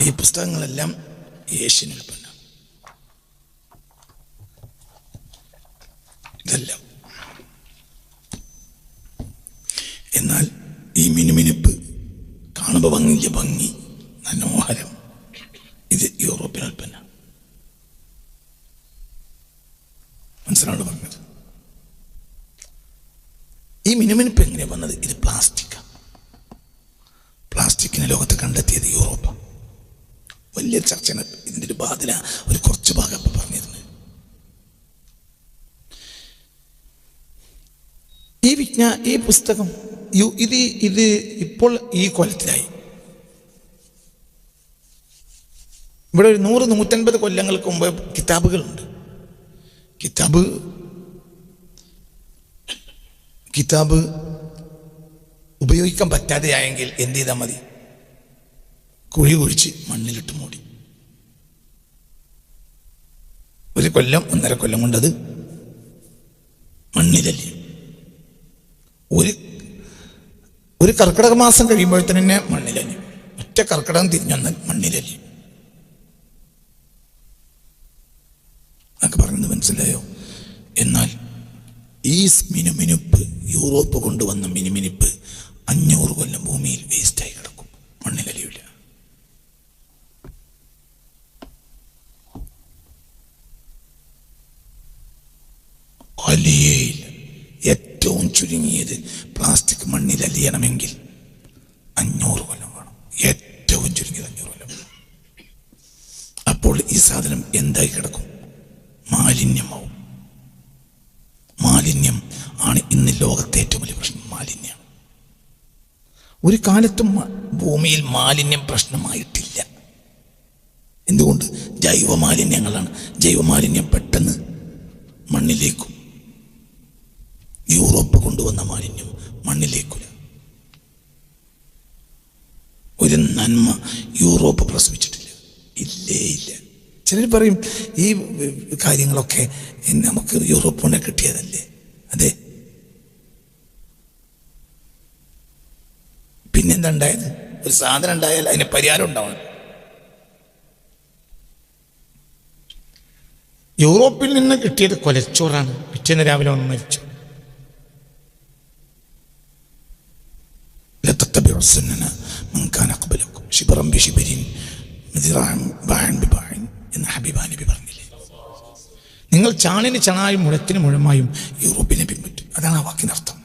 ഈ പുസ്തകങ്ങളെല്ലാം ഏഷ്യൻ ഉൽപ്പന്നം. ഇതെല്ലാം. എന്നാൽ ഈ മിനുമിനുപ്പ് കാണുമ്പോൾ ഭംഗി മനോഹരം, ഇത് യൂറോപ്യൻ ഉൽപ്പന്നം. മനസ്സിലാണ് പറഞ്ഞത്. ഈ മിനുമിനുപ്പ് എങ്ങനെയാണ് വന്നത്? ഇത് പ്ലാസ്റ്റിക്കാണ്. പ്ലാസ്റ്റിക്കിനെ ലോകത്ത് കണ്ടെത്തിയത് യൂറോപ്പാണ്. വലിയ ചർച്ചയാണ്. ഇതിൻ്റെ ഒരു ബാധ്യത ഒരു കുറച്ച് ഭാഗം ഇപ്പം പറഞ്ഞിരുന്നത്. ഈ പുസ്തകം ഇത് ഇപ്പോൾ ഈ കൊല്ലത്തിലായി. ഇവിടെ ഒരു 100-150 കൊല്ലങ്ങൾക്ക് മുമ്പ് കിതാബുകളുണ്ട്. കിതാബ് ഉപയോഗിക്കാൻ പറ്റാതെയായെങ്കിൽ എന്ത് ചെയ്താൽ മതി? കുഴി കുഴിച്ച് മണ്ണിലിട്ട് മൂടി. 1 കൊല്ലം 1.5 കൊല്ലം കൊണ്ടത് മണ്ണിലല്ലേ. ഒരു കർക്കിടക മാസം കഴിയുമ്പോഴത്തന്നെ മണ്ണിലല്ലേ. ഒറ്റ കർക്കിടകം തിരിഞ്ഞൊന്ന് മണ്ണിലല്ലേ. അതൊക്കെ പറഞ്ഞത് മനസ്സിലായോ? എന്നാൽ ഈ മിനുമിനുപ്പ്, യൂറോപ്പ് കൊണ്ടുവന്ന മിനുമിനുപ്പ് 500 കൊല്ലം ഭൂമിയിൽ വേസ്റ്റായി കിടക്കും, മണ്ണിലലിയില്ല. അലിയയില്ല. ഏറ്റവും ചുരുങ്ങിയത് പ്ലാസ്റ്റിക് മണ്ണിലലിയണമെങ്കിൽ 500 കൊല്ലം വേണം. ഏറ്റവും ചുരുങ്ങിയത് 500 കൊല്ലം. അപ്പോൾ ഈ സാധനം എന്തായി കിടക്കും? മാലിന്യമാവും. മാലിന്യം ആണ് ഇന്ന് ലോകത്തെ ഏറ്റവും വലിയ പ്രശ്നം. മാലിന്യം ഒരു കാലത്തും ഭൂമിയിൽ മാലിന്യം പ്രശ്നമായിട്ടില്ല. എന്തുകൊണ്ട്? ജൈവമാലിന്യങ്ങളാണ്. ജൈവമാലിന്യം പെട്ടെന്ന് മണ്ണിലേക്കും. യൂറോപ്പ് കൊണ്ടുവന്ന മാലിന്യം മണ്ണിലേക്കില്ല. ഒരു നന്മ യൂറോപ്പ് പ്രസവിച്ചിട്ടില്ല. ഇല്ല. ചിലർ പറയും ഈ കാര്യങ്ങളൊക്കെ നമുക്ക് യൂറോപ്പ് കൊണ്ട് കിട്ടിയതല്ലേ. അതെ. പിന്നെന്താ ഉണ്ടായത്? ഒരു സാധനം ഉണ്ടായാൽ അതിന് പരിഹാരം ഉണ്ടാവണം. യൂറോപ്പിൽ നിന്ന് കിട്ടിയത് കൊലച്ചോറാണ്. പിറ്റേന്ന് രാവിലെ വന്ന് മരിച്ചു. എന്ന് ഹബീബാ നബി പറഞ്ഞില്ലേ? നിങ്ങൾ ചാണിന് ചണായും മുഴത്തിന് മുഴമായും യൂറോപ്പിനെ പിൻപറ്റും. അതാണ് ആ വാക്കിനർത്ഥം.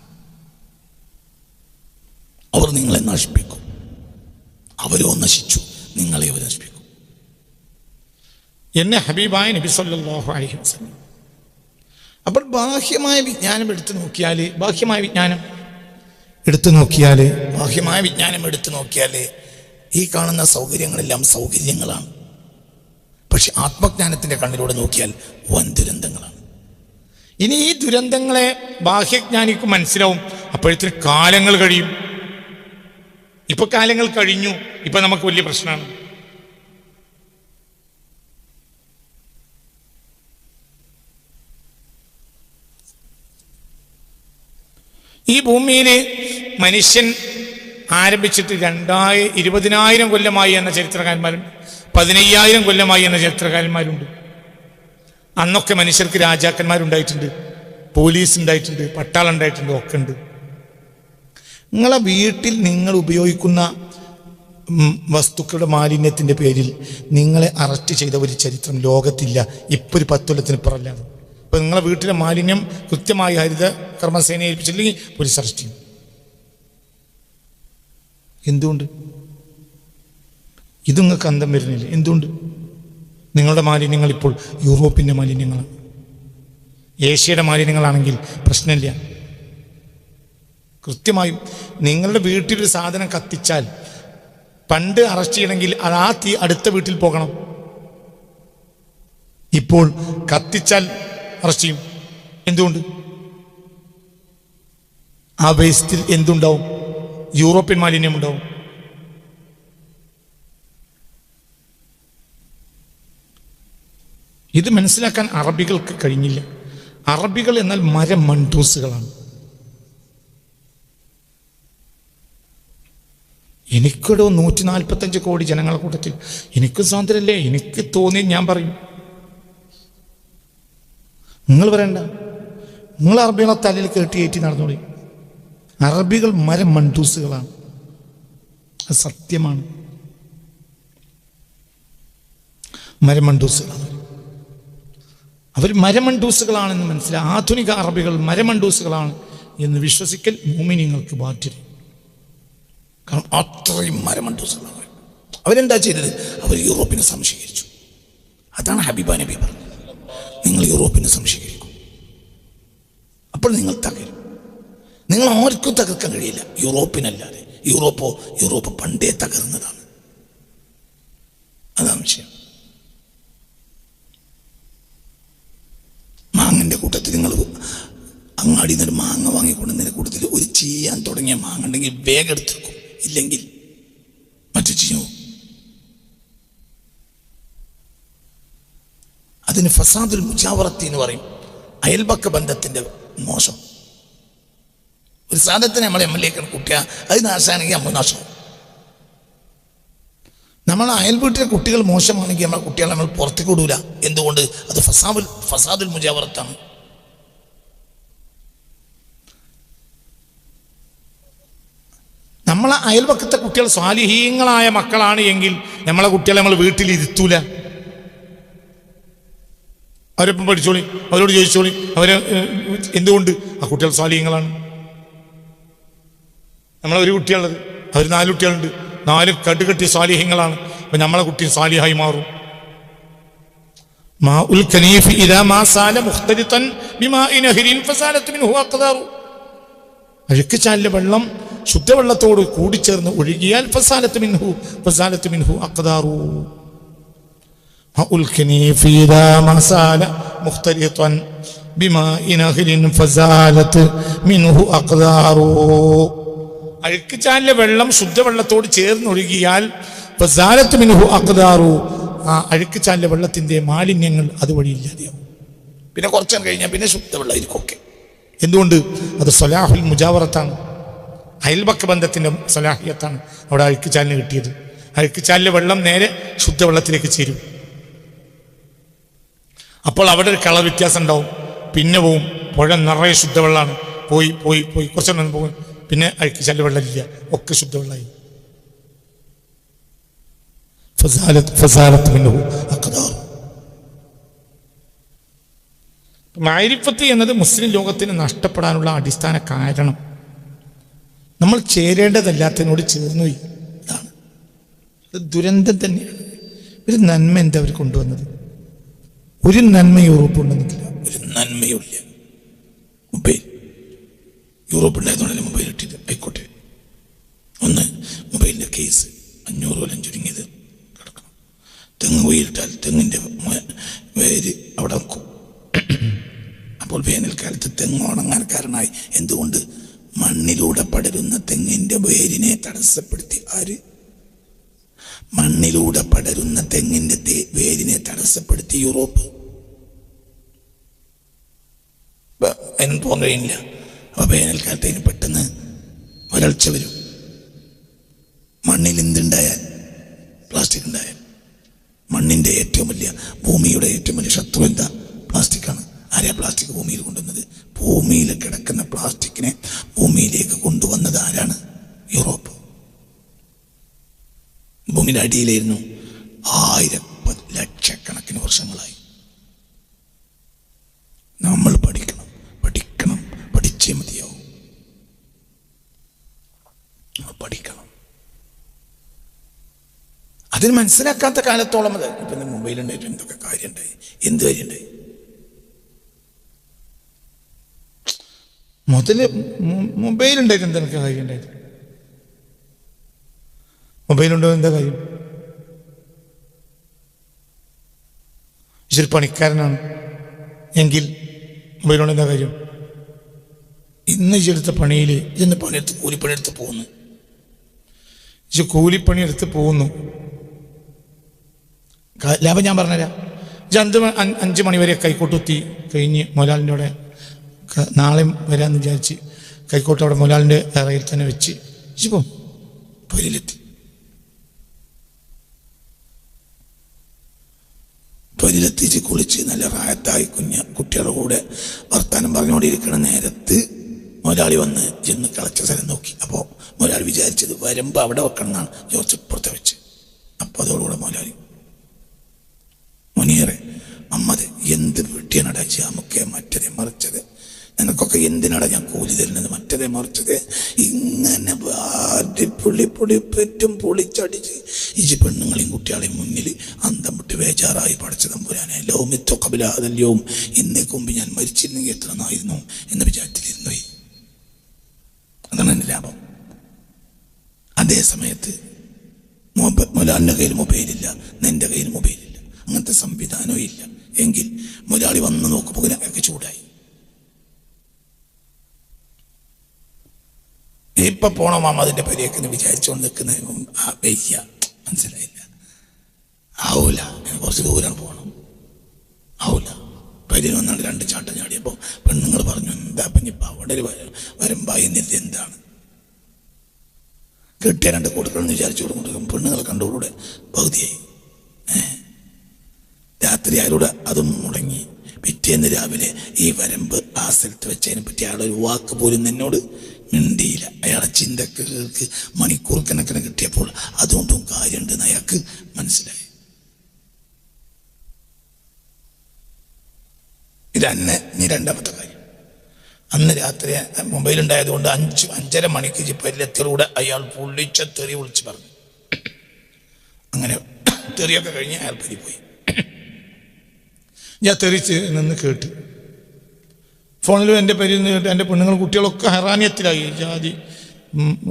അവർ നിങ്ങളെ നശിപ്പിക്കും. അവരോ നശിച്ചു, നിങ്ങളെ അവർ നശിപ്പിക്കും. എന്നെ ഹബീബായ നബി സല്ലല്ലാഹു അലൈഹി വസല്ലം. അപ്പോൾ ബാഹ്യമായ വിജ്ഞാനം എടുത്തു നോക്കിയാൽ ഈ കാണുന്ന സൗകര്യങ്ങളെല്ലാം സൗകര്യങ്ങളാണ്. പക്ഷെ ആത്മജ്ഞാനത്തിൻ്റെ കണ്ണിലൂടെ നോക്കിയാൽ വൻ ദുരന്തങ്ങളാണ്. ഇനി ഈ ദുരന്തങ്ങളെ ബാഹ്യജ്ഞാനിക്ക് മനസ്സിലാവും. അപ്പോഴത്തേന് കാലങ്ങൾ കഴിയും. ഇപ്പൊ കാലങ്ങൾ കഴിഞ്ഞു. ഇപ്പൊ നമുക്ക് വലിയ പ്രശ്നമാണ്. ഈ ഭൂമിയിൽ മനുഷ്യൻ ആരംഭിച്ചിട്ട് 20,000 കൊല്ലമായി എന്ന ചരിത്രകാരന്മാരും 15,000 കൊല്ലമായി എന്ന ചരിത്രകാരന്മാരുണ്ട്. അന്നൊക്കെ മനുഷ്യർക്ക് രാജാക്കന്മാരുണ്ടായിട്ടുണ്ട്, പോലീസ് ഉണ്ടായിട്ടുണ്ട്, പട്ടാളം ഉണ്ടായിട്ടുണ്ട്, ഒക്കെ ഉണ്ട്. നിങ്ങളെ വീട്ടിൽ നിങ്ങൾ ഉപയോഗിക്കുന്ന വസ്തുക്കളുടെ മാലിന്യത്തിൻ്റെ പേരിൽ നിങ്ങളെ അറസ്റ്റ് ചെയ്ത ഒരു ചരിത്രം ലോകത്തില്ല. ഇപ്പോൾ ഒരു 10 കൊല്ലത്തിന് പുറമല്ലാതെ. ഇപ്പം നിങ്ങളെ വീട്ടിലെ മാലിന്യം കൃത്യമായി ഹരിത കർമ്മസേനയെ ഏൽപ്പിച്ചില്ലെങ്കിൽ പോലീസ് അറസ്റ്റ് ചെയ്യും. എന്തുകൊണ്ട്? ഇത് നിങ്ങൾക്ക് അന്തം വരുന്നില്ല. എന്തുകൊണ്ട്? നിങ്ങളുടെ മാലിന്യങ്ങൾ ഇപ്പോൾ യൂറോപ്പിൻ്റെ മാലിന്യങ്ങളാണ്. ഏഷ്യയുടെ മാലിന്യങ്ങളാണെങ്കിൽ പ്രശ്നമില്ല. കൃത്യമായും നിങ്ങളുടെ വീട്ടിലൊരു സാധനം കത്തിച്ചാൽ പണ്ട് അറസ്റ്റ് ചെയ്യണമെങ്കിൽ അത് ആ തീ അടുത്ത വീട്ടിൽ പോകണം. ഇപ്പോൾ കത്തിച്ചാൽ അറസ്റ്റ് ചെയ്യും. എന്തുകൊണ്ട്? ആ വേസ്റ്റിൽ എന്തുണ്ടാവും? യൂറോപ്യൻ മാലിന്യം ഉണ്ടാവും. ഇത് മനസ്സിലാക്കാൻ അറബികൾക്ക് കഴിഞ്ഞില്ല. അറബികൾ എന്നാൽ മരമണ്ടൂസുകളാണ്. എനിക്കിടോ 145 കോടി ജനങ്ങളുടെ കൂട്ടത്തിൽ എനിക്കും സ്വാതന്ത്ര്യമല്ലേ? എനിക്ക് തോന്നി ഞാൻ പറയും. നിങ്ങൾ പറയണ്ട. നിങ്ങൾ അറബികളെ തലയിൽ കയറ്റി നടന്നോളി. അറബികൾ മരമണ്ടൂസുകളാണ്, അത് സത്യമാണ്. മരമണ്ടൂസുകളാണ് അവർ. മരമണ്ടൂസുകളാണെന്ന് മനസ്സിലായി. ആധുനിക അറബികൾ മരമണ്ടൂസുകളാണ് എന്ന് വിശ്വസിക്കൽ മുഅ്മിനീങ്ങൾക്ക് ബാധ്യത. കാരണം അത്രയും മരമണ്ടൂസുകളാണ്. അവരെന്താ ചെയ്തത്? അവർ യൂറോപ്പിനെ സംശീകരിച്ചു. അതാണ് ഹബീബ നബി പറഞ്ഞത്, നിങ്ങൾ യൂറോപ്പിനെ സംശീകരിക്കും, അപ്പോൾ നിങ്ങൾ തകരും. നിങ്ങൾ ആർക്കും തകർക്കാൻ കഴിയില്ല യൂറോപ്പിനല്ലാതെ. യൂറോപ്പ് പണ്ടേ തകർന്നതാണ്. അതാണ് വിഷയം. മാങ്ങൻ്റെ കൂട്ടത്തിൽ നിങ്ങൾ അങ്ങാടിയിൽ നിന്നൊരു മാങ്ങ വാങ്ങിക്കൊണ്ടതിൻ്റെ കൂട്ടത്തിൽ ഒരു ചെയ്യാൻ തുടങ്ങിയ മാങ്ങ ഉണ്ടെങ്കിൽ വേഗം എടുത്തേക്കും, ഇല്ലെങ്കിൽ മറ്റു ചെയ്യും. അതിന് ഫസാദുൽ മുജാവറത്തി എന്ന് പറയും, അയൽപക്ക ബന്ധത്തിൻ്റെ മോശം. ഒരു സാധനത്തിന് നമ്മളെ എമ്മിലേക്ക് കുട്ടിയാൽ അത് നാശമാണെങ്കിൽ നമ്മൾ നാശം. നമ്മൾ അയൽ വീട്ടിലെ കുട്ടികൾ മോശമാണെങ്കിൽ നമ്മളെ കുട്ടികളെ നമ്മൾ പുറത്തേക്ക് വിടൂല. എന്തുകൊണ്ട്? അത് ഫസാദുൽ മുജാവറത്താണ്. നമ്മളെ അയൽപക്കത്തെ കുട്ടികൾ സ്വാലിഹീങ്ങളായ മക്കളാണ് എങ്കിൽ നമ്മളെ കുട്ടികളെ നമ്മൾ വീട്ടിലിരുത്തൂല. അവരൊപ്പം പഠിച്ചോളി, അവരോട് ചോദിച്ചോളി. എന്തുകൊണ്ട്? ആ കുട്ടികൾ സ്വാലിഹീങ്ങളാണ്. നമ്മളൊരു കുട്ടിയുള്ളത്, അവർ 4 കുട്ടികളുണ്ട്, 4 കടുകെട്ടി സ്വാലിഹീങ്ങളാണ്. അപ്പം നമ്മളെ കുട്ടി സ്വാലിഹായി മാറും. മാഉൽ കനീഫ് ഇദാ മാ സാല മുഖ്തലിതൻ ബിമാഇ നഹ്രിൻ ഫസാലത് മിൻഹു അഖ്ദാറു. അഴുക്കുചാലിലെ വെള്ളം ശുദ്ധവെള്ളത്തോട് കൂടിച്ചേർന്ന് ഒഴുകിയാൽ ഫസാലത്ത് മിൻഹു അഖ്ദാറു. മാഉൽ കനീഫ് ഇദാ മാ സാല മുഖ്തലിതൻ ബിമാഇ നഹ്രിൻ ഫസാലത് മിൻഹു അഖ്ദാറു. അഴുക്കുചാലിലെ വെള്ളം ശുദ്ധവെള്ളത്തോട് ചേർന്നൊഴുകിയാൽ ഫസാലത്ത് മിൻഹു അഖ്ദാറു. ആ അഴുക്കുചാലിലെ വെള്ളത്തിൻ്റെ മാലിന്യങ്ങൾ അതുവഴി ഇല്ലാതെയാവും. പിന്നെ കുറച്ചു കഴിഞ്ഞാൽ പിന്നെ ശുദ്ധവെള്ളമായിരിക്കും ഒക്കെ. എന്തുകൊണ്ട്? അത് സലാഹുൽ മുജാവറത്താണ്, അയൽപക്ക ബന്ധത്തിൻ്റെ സലാഹിയത്താണ് അവിടെ അഴുക്കുചാലിന് കിട്ടിയത്. അഴുക്കുചാലിലെ വെള്ളം നേരെ ശുദ്ധവെള്ളത്തിലേക്ക് ചേരും. അപ്പോൾ അവിടെ ഒരു കളർ വ്യത്യാസം ഉണ്ടാവും. പിന്നെ പോവും, പുഴ നിറയെ ശുദ്ധവെള്ളമാണ്. പോയി കുറച്ചെണ്ണം പോകും, പിന്നെ അഴുക്കുചാലിലെ വെള്ളമില്ല, ഒക്കെ ശുദ്ധവെള്ളമായി. മഅരിഫത്ത് എന്നത് മുസ്ലിം ലോകത്തിന് നഷ്ടപ്പെടാനുള്ള അടിസ്ഥാന കാരണം നമ്മൾ ചേരേണ്ടതല്ലാത്തതിനോട് ചേർന്നുപോയി. ഇതാണ്, അത് ദുരന്തം തന്നെയാണ്. ഒരു നന്മ എന്താ അവർ കൊണ്ടുവന്നത്? ഒരു നന്മ യൂറോപ്പ് ഉണ്ടെന്നില്ല, ഒരു നന്മയുമില്ല. മൊബൈൽ യൂറോപ്പ് ഉണ്ടായതുകൊണ്ടല്ലേ മൊബൈൽ ഇട്ടിട്ട്. ആയിക്കോട്ടെ, ഒന്ന് മൊബൈലിൻ്റെ കേസ് 500 കൊല്ലം ചുരുങ്ങിയത് കിടക്കണം. തെങ്ങ് കൊയ്യിട്ടാൽ തെങ്ങിൻ്റെ വേര് അവിടെ വെക്കും. അപ്പോൾ വേനൽക്കാലത്ത് തെങ്ങ് ഉണങ്ങാൻ കാരണമായി. എന്തുകൊണ്ട്? മണ്ണിലൂടെ പടരുന്ന തെങ്ങിൻ്റെ വേരിനെ തടസ്സപ്പെടുത്തി. ആര്? മണ്ണിലൂടെ പടരുന്ന തെങ്ങിൻ്റെ വേരിനെ തടസ്സപ്പെടുത്തി യൂറോപ്പ്. അതിന് പോകാൻ കഴിയില്ല. അപ്പോൾ വേനൽക്കാലത്ത് അതിന് പെട്ടെന്ന് വരൾച്ച വരും. മണ്ണിൽ എന്തുണ്ടായാൽ, പ്ലാസ്റ്റിക് ഉണ്ടായാൽ, മണ്ണിൻ്റെ ഏറ്റവും വലിയ, ഭൂമിയുടെ ഏറ്റവും വലിയ ശത്രു എന്താ? പ്ലാസ്റ്റിക്കാണ്. ആരെയാ പ്ലാസ്റ്റിക് ഭൂമിയിൽ കൊണ്ടുവന്നത്? ഭൂമിയിൽ കിടക്കുന്ന പ്ലാസ്റ്റിക്കിനെ ഭൂമിയിലേക്ക് കൊണ്ടുവന്നത് ആരാണ്? യൂറോപ്പ്. ഭൂമിയുടെ അടിയിലായിരുന്നു 1000 ലക്ഷക്കണക്കിന് വർഷങ്ങളായി. നമ്മൾ പഠിക്കണം, പഠിച്ചേ മതിയാവും. പഠിക്കണം. അതിന് മനസ്സിലാക്കാത്ത കാലത്തോളം അത് ഇപ്പം മൊബൈലുണ്ടായിട്ട് എന്തൊക്കെ കാര്യമുണ്ടായി, എന്ത് കാര്യമുണ്ടായി? മൊബൈലുണ്ടായിട്ട് എന്തൊക്കെ കാര്യം ഉണ്ടായിട്ട്? മൊബൈലുണ്ടോ എന്താ കാര്യം? ഇച്ചിരി പണിക്കാരനാണ് എങ്കിൽ മൊബൈലുണ്ട് എന്താ കാര്യം? ഇന്ന് ഇച്ചെടുത്ത പണിയിൽ ഇന്ന് പണിയെടുത്ത് കൂലിപ്പണിയെടുത്ത് പോകുന്നു. കൂലിപ്പണിയെടുത്ത് പോകുന്നു. ലാഭം ഞാൻ പറഞ്ഞുതരാം. 5 മണി വരെ കൈക്കോട്ടുത്തി കഴിഞ്ഞ് മൊലാലിൻ്റെ അവിടെ നാളെ വരാമെന്ന് വിചാരിച്ച് കൈക്കോട്ട് അവിടെ മൊലാലിൻ്റെ ഇറയിൽ തന്നെ വെച്ച് പോകും. പൊരിയിലെത്തി തൊഴിലെത്തിച്ച് കുളിച്ച് നല്ല റായത്തായി കുട്ടികളുടെ കൂടെ വർത്താനം പറഞ്ഞുകൊണ്ടിരിക്കുന്ന നേരത്ത് മുതലാളി വന്ന് ചെന്ന് കളച്ച സ്ഥലം നോക്കി. അപ്പോൾ മുതലാളി വിചാരിച്ചത് വരുമ്പോൾ അവിടെ വെക്കണം എന്നാണ്. ജോർജ് ഇപ്പുറത്തെ വെച്ച്. അപ്പോൾ അതോടുകൂടെ മുതലാളി മുനീറെ അമ്മത് എന്ത് വെട്ടിയാണടാ നമുക്ക് മറ്റതേ മറിച്ചത്, നിനക്കൊക്കെ എന്തിനാടാ ഞാൻ കൂലി തരുന്നത്, മറ്റതേ മറിച്ചത്, ഇങ്ങനെ പെറ്റും പൊളിച്ചടിച്ച് ഈ പെണ്ണുങ്ങളെയും കുട്ടികളെയും മുന്നിൽ അന്തം വിട്ട് വേജാറായി പഠിച്ച തമ്പുരാനെ ലോമിത്തൊക്കബിലാതല്യവും ഇന്നേക്ക് മുമ്പ് ഞാൻ മരിച്ചിരുന്നെങ്കിൽ എത്ര നായിരുന്നു എന്ന വിചാരത്തിലിരുന്നു. അതാണ് എൻ്റെ ലാഭം. അതേ സമയത്ത് മുതലാളിൻ്റെ കയ്യിൽ മൊബൈലില്ല, നിൻ്റെ കയ്യിൽ മൊബൈലില്ല, അങ്ങനത്തെ സംവിധാനവും ഇല്ല എങ്കിൽ മുതലാളി വന്ന് നോക്കുമ്പോൾ ഒക്കെ ചൂടായി. ഇപ്പൊ പോണോ മാമ അതിൻ്റെ പരിയൊക്കെ വിചാരിച്ചുകൊണ്ട് നിൽക്കുന്നതിന് മുമ്പ് വയ്യ, മനസ്സിലായില്ല, ആവൂല, കുറച്ച് ദൂരം പോകണം, ആവൂല. പരിന് വന്നാണ് 2 ചാട്ടം ചാടിയപ്പോൾ പെണ്ണുങ്ങൾ പറഞ്ഞു എന്താ ഇപ്പം അവിടെ വരുമ്പായി നിധി എന്താണ് കെട്ടിയ 2 കൊടുക്കണമെന്ന് വിചാരിച്ചു കൊടുക്കും. പെണ്ണുങ്ങൾ കണ്ടുകൂടെ പകുതിയായി. രാത്രി അയാളുടെ അതും മുടങ്ങി. പിറ്റേന്ന് രാവിലെ ഈ വരമ്പ് ആ സ്ഥലത്ത് വെച്ചതിനെ പറ്റി അയാളൊരു വാക്ക് പോലും എന്നോട് മിണ്ടിയില്ല. അയാളെ ചിന്തക്ക് മണിക്കൂർ കണക്കിന് കിട്ടിയപ്പോൾ അതുകൊണ്ടും കാര്യമുണ്ടെന്ന് അയാൾക്ക് മനസ്സിലായി. ഇതന്നെ നീ രണ്ടാമത്തെ കാര്യം. അന്ന് രാത്രി മൊബൈൽ ഉണ്ടായതുകൊണ്ട് 5:30 മണിക്ക് പരിലെത്തിലൂടെ അയാൾ പൊള്ളിച്ച തെറി വിളിച്ച് പറഞ്ഞു. അങ്ങനെ തെറിയൊക്കെ കഴിഞ്ഞ് അയാൾ പരിപ്പോയി. ഞാൻ തെറിച്ച് നിന്ന് കേട്ട് ഫോണിലും എൻ്റെ പരിയിൽ നിന്ന് കേട്ട് എൻ്റെ പെണ്ണുങ്ങൾ കുട്ടികളൊക്കെ ഹെറാനിയത്തിലായി. ജാതി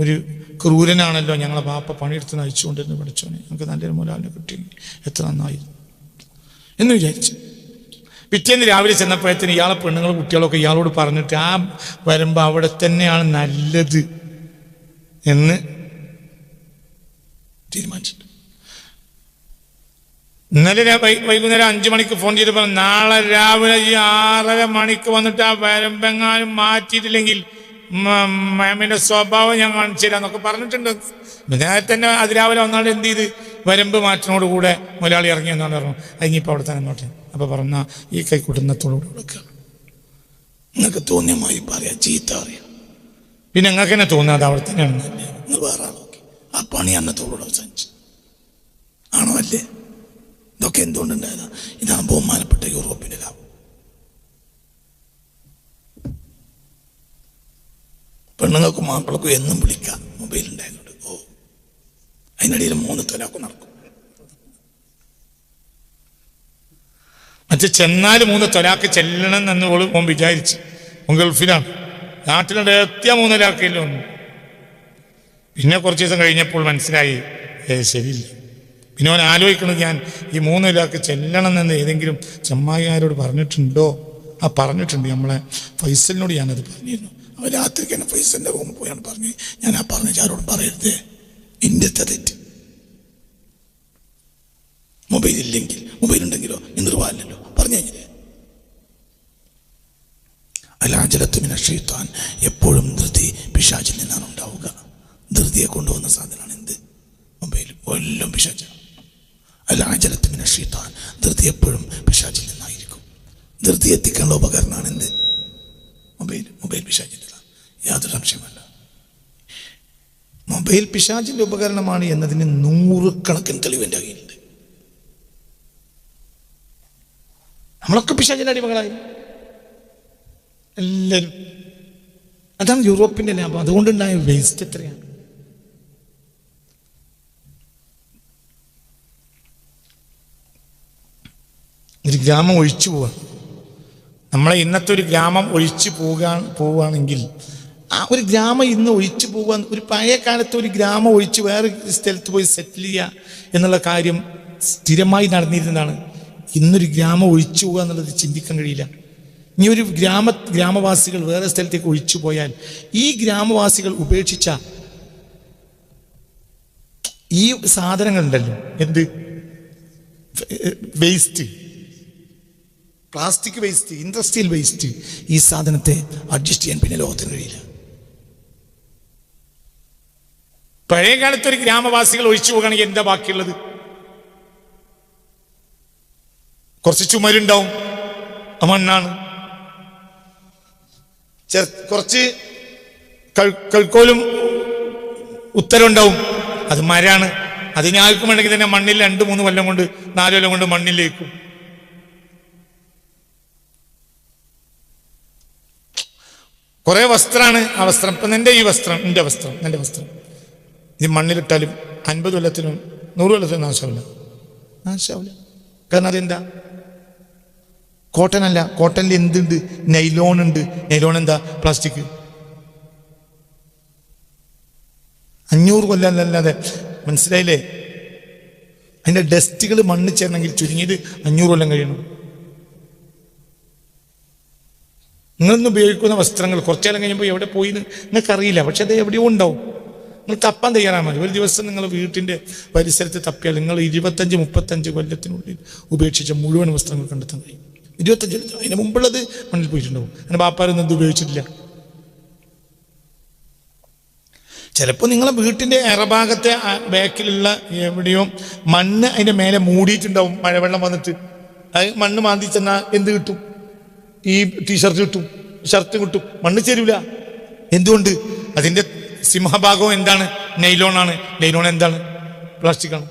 ഒരു ക്രൂരനാണല്ലോ ഞങ്ങളെ ബാപ്പ പണിയെടുത്ത് നയിച്ചുകൊണ്ടിരുന്ന് പഠിച്ചോനെ, ഞങ്ങൾക്ക് നല്ലൊരു മുതലാളിനെ കിട്ടി എത്ര നന്നായിരുന്നു എന്ന് വിചാരിച്ചു. പിറ്റേന്ന് രാവിലെ ചെന്നപ്പോഴത്തേന് ഇയാളെ പെണ്ണുങ്ങൾ കുട്ടികളൊക്കെ ഇയാളോട് പറഞ്ഞിട്ട് ആ വരുമ്പോൾ അവിടെ തന്നെയാണ് നല്ലത് എന്ന് തീരുമാനിച്ചിട്ട് ഇന്നലെ വൈകുന്നേരം 5 മണിക്ക് ഫോൺ ചെയ്ത് പറഞ്ഞു നാളെ രാവിലെ ഈ 6:30 മണിക്ക് വന്നിട്ട് ആ വരമ്പെങ്ങാനും മാറ്റിയിട്ടില്ലെങ്കിൽ മാമിന്റെ സ്വഭാവം ഞാൻ കാണിച്ചു തരാം എന്നൊക്കെ പറഞ്ഞിട്ടുണ്ട്. നേരത്തെ തന്നെ അതിരാവിലെ വന്നാണ്ട് എന്ത് ചെയ്ത് വരമ്പ് മാറ്റിനോട് കൂടെ മുതലാളി ഇറങ്ങി എന്നാണ് പറഞ്ഞു. അതിനിപ്പോൾ അവിടെ തന്നെ നോട്ടെ. അപ്പോൾ പറഞ്ഞ ഈ കൈക്കൂട്ടുന്നത്തോടുകൂടി കൊടുക്കുകയാണ്. നിങ്ങൾക്ക് തോന്നിയമായി പറയാം, ചീത്ത അറിയാം, പിന്നെ നിങ്ങൾക്ക് തന്നെ തോന്നാതെ അവിടെ തന്നെയാണെന്ന് അല്ലേ. നിങ്ങൾ വേറെ ആളോക്കെ ആ പണി അന്നത്തോടുകൂടെ അവസാനിച്ചു ആണോ അല്ലേ? ഇതൊക്കെ എന്തുകൊണ്ടുണ്ടായതാ? ഇതാണ് ബഹുമാനപ്പെട്ട യൂറോപ്പിന്റെ ലാഭം. പെണ്ണുങ്ങൾക്കും മാപ്പിളക്കും എന്നും വിളിക്കാം മൊബൈൽ ഉണ്ടായതുകൊണ്ട്. അതിനിടയിൽ 3 തൊലാക്കും നടക്കും. മറ്റേ ചെന്നാൽ 3 തൊലാക്ക് ചെല്ലണം എന്ന് ഓൻ വിചാരിച്ച്. ഓൻ ഗൾഫിലാണ്. നാട്ടിലുണ്ട് എത്തിയ 3 തൊലാക്കില്ല ഒന്നും. പിന്നെ കുറച്ച് ദിവസം കഴിഞ്ഞപ്പോൾ മനസ്സിലായി ശരിയില്ല. പിന്നെ അവൻ ആലോചിക്കുന്നത് ഞാൻ ഈ 3 തൊലാക്ക് ചെല്ലണമെന്ന് ഏതെങ്കിലും ചമ്മായിമാരോട് പറഞ്ഞിട്ടുണ്ടോ? പറഞ്ഞിട്ടുണ്ട്. നമ്മളെ ഫൈസലിനോട് ഞാനത് പറഞ്ഞിരുന്നു. അവൻ രാത്രിക്ക് തന്നെ ഫൈസലിൻ്റെ റൂമിൽ പോയാണ് പറഞ്ഞു. ഞാൻ ആ പറഞ്ഞ ആരോടും പറയരുത്, ഇന്ത്യത്തെ തെറ്റ്. മൊബൈൽ ഇല്ലെങ്കിൽ മൊബൈൽ ഉണ്ടെങ്കിലോ നിർവാഹമില്ലല്ലോ പറഞ്ഞു കഴിഞ്ഞില്ലേ. അലാജലത്തുമിന ഷൈത്താൻ, എപ്പോഴും ധൃതി പിശാചിൽ നിന്നാണ് ഉണ്ടാവുക. ധൃതിയെ കൊണ്ടുവന്ന സാധനമാണ് എന്ത്? മൊബൈൽ. എല്ലാം പിശാചാണ്. അലാജലത്തുമിന ഷൈത്താൻ, ധൃതി എപ്പോഴും പിശാചിൽ നിന്നായിരിക്കും. ധൃതി എത്തിക്കാനുള്ള ഉപകരണമാണ് എന്ത്? മൊബൈൽ. മൊബൈൽ പിശാചിൻ്റെതാണ്, യാതൊരു സംശയമല്ല. മൊബൈൽ പിശാചിൻ്റെ ഉപകരണമാണ് എന്നതിന് 100 കണക്കിന് തെളിവിൻ്റെ കയ്യിലുണ്ട്. നമ്മളൊക്കെ പിശാചിൻ്റെ അടിമകളായി എല്ലാവരും. അതാണ് യൂറോപ്പിൻ്റെ ലാഭം. അതുകൊണ്ടുണ്ടായ വേസ്റ്റ് എത്രയാണ്. ഒരു ഗ്രാമം ഒഴിച്ചു പോവാൻ, നമ്മളെ ഇന്നത്തെ ഒരു ഗ്രാമം ഒഴിച്ചു പോവുകയാണെങ്കിൽ ആ ഒരു ഗ്രാമം ഇന്ന് ഒഴിച്ചു പോകാൻ, ഒരു പഴയ കാലത്ത് ഒരു ഗ്രാമം ഒഴിച്ച് വേറെ സ്ഥലത്ത് പോയി സെറ്റിൽ ചെയ്യുക എന്നുള്ള കാര്യം സ്ഥിരമായി നടന്നിരുന്നതാണ്. ഇന്നൊരു ഗ്രാമം ഒഴിച്ചു പോകുക എന്നുള്ളത് ചിന്തിക്കാൻ കഴിയില്ല. ഇനി ഒരു ഗ്രാമവാസികൾ വേറെ സ്ഥലത്തേക്ക് ഒഴിച്ചു പോയാൽ ഈ ഗ്രാമവാസികൾ ഉപേക്ഷിച്ച ഈ സാധനങ്ങളുണ്ടല്ലോ, എന്ത് waste, plastic waste, industrial waste, ഈ സാധനത്തെ അഡ്ജസ്റ്റ് ചെയ്യാൻ പിന്നെ ലോകത്തിന് കഴിയില്ല. പഴയ കാലത്ത് ഒരു ഗ്രാമവാസികൾ ഒഴിച്ചു പോകുകയാണെങ്കിൽ എന്താ ബാക്കിയുള്ളത്? കുറച്ച് ചുമരുണ്ടാവും, ആ മണ്ണാണ്. കുറച്ച് കഴുക്കോലും ഉത്തരവുണ്ടാവും, അത് മരാണ്. അതിനാർക്കും വേണമെങ്കിൽ തന്നെ മണ്ണിൽ 2-3 കൊല്ലം കൊണ്ട് 4 കൊല്ലം കൊണ്ട് മണ്ണിലേക്കും. കുറെ വസ്ത്രമാണ്. ആ വസ്ത്രം ഇപ്പൊ എൻ്റെ വസ്ത്രം എൻ്റെ വസ്ത്രം ഇത് മണ്ണിലിട്ടാലും 50 കൊല്ലത്തിനും 100 കൊല്ലത്തിനും നാശാവില്ല. കാരണം അതെന്താ? കോട്ടൺ അല്ല. കോട്ടണിൽ എന്തുണ്ട്? നൈലോൺ ഉണ്ട്. നൈലോൺ എന്താ? പ്ലാസ്റ്റിക്. 500 കൊല്ലമല്ലാതെ, മനസ്സിലായില്ലേ? അതിന്റെ ഡസ്റ്റുകൾ മണ്ണ് ചേരണമെങ്കിൽ ചുരുങ്ങിയത് 500 കൊല്ലം കഴിയണം. നിങ്ങളിന്ന് ഉപയോഗിക്കുന്ന വസ്ത്രങ്ങൾ കുറച്ചാലും കഴിയുമ്പോൾ എവിടെ പോയി നിങ്ങൾക്കറിയില്ല, പക്ഷെ അത് എവിടെയോ ഉണ്ടാവും. നിങ്ങൾ തപ്പാൻ തയ്യാറാണ് മതി. ഒരു ദിവസം നിങ്ങൾ വീട്ടിൻ്റെ പരിസരത്ത് തപ്പിയാൽ നിങ്ങൾ 25-35 കൊല്ലത്തിനുള്ളിൽ ഉപേക്ഷിച്ച മുഴുവൻ വസ്ത്രങ്ങൾ കണ്ടെത്താൻ കഴിയും. 25 അതിന് മുമ്പുള്ളത് മണ്ണിൽ പോയിട്ടുണ്ടാവും. അങ്ങനെ ബാപ്പാരൊന്നും ഇത് ഉപയോഗിച്ചിട്ടില്ല. ചിലപ്പോൾ നിങ്ങളെ വീട്ടിൻ്റെ ഇറഭാഗത്തെ ബാക്കിലുള്ള എവിടെയോ മണ്ണ് അതിൻ്റെ മേലെ മൂടിയിട്ടുണ്ടാവും. മഴവെള്ളം വന്നിട്ട് അത് മണ്ണ് മാന്തി ചെന്നാൽ എന്ത് കിട്ടും? ഈ ടീഷർട്ട് കിട്ടും, ഷർട്ട് കിട്ടും. മണ്ണ് ചേരൂല. എന്തുകൊണ്ട്? അതിൻ്റെ സിംഹഭാഗവും എന്താണ്? നൈലോണാണ്. നൈലോൺ എന്താണ്? പ്ലാസ്റ്റിക്കാണ്.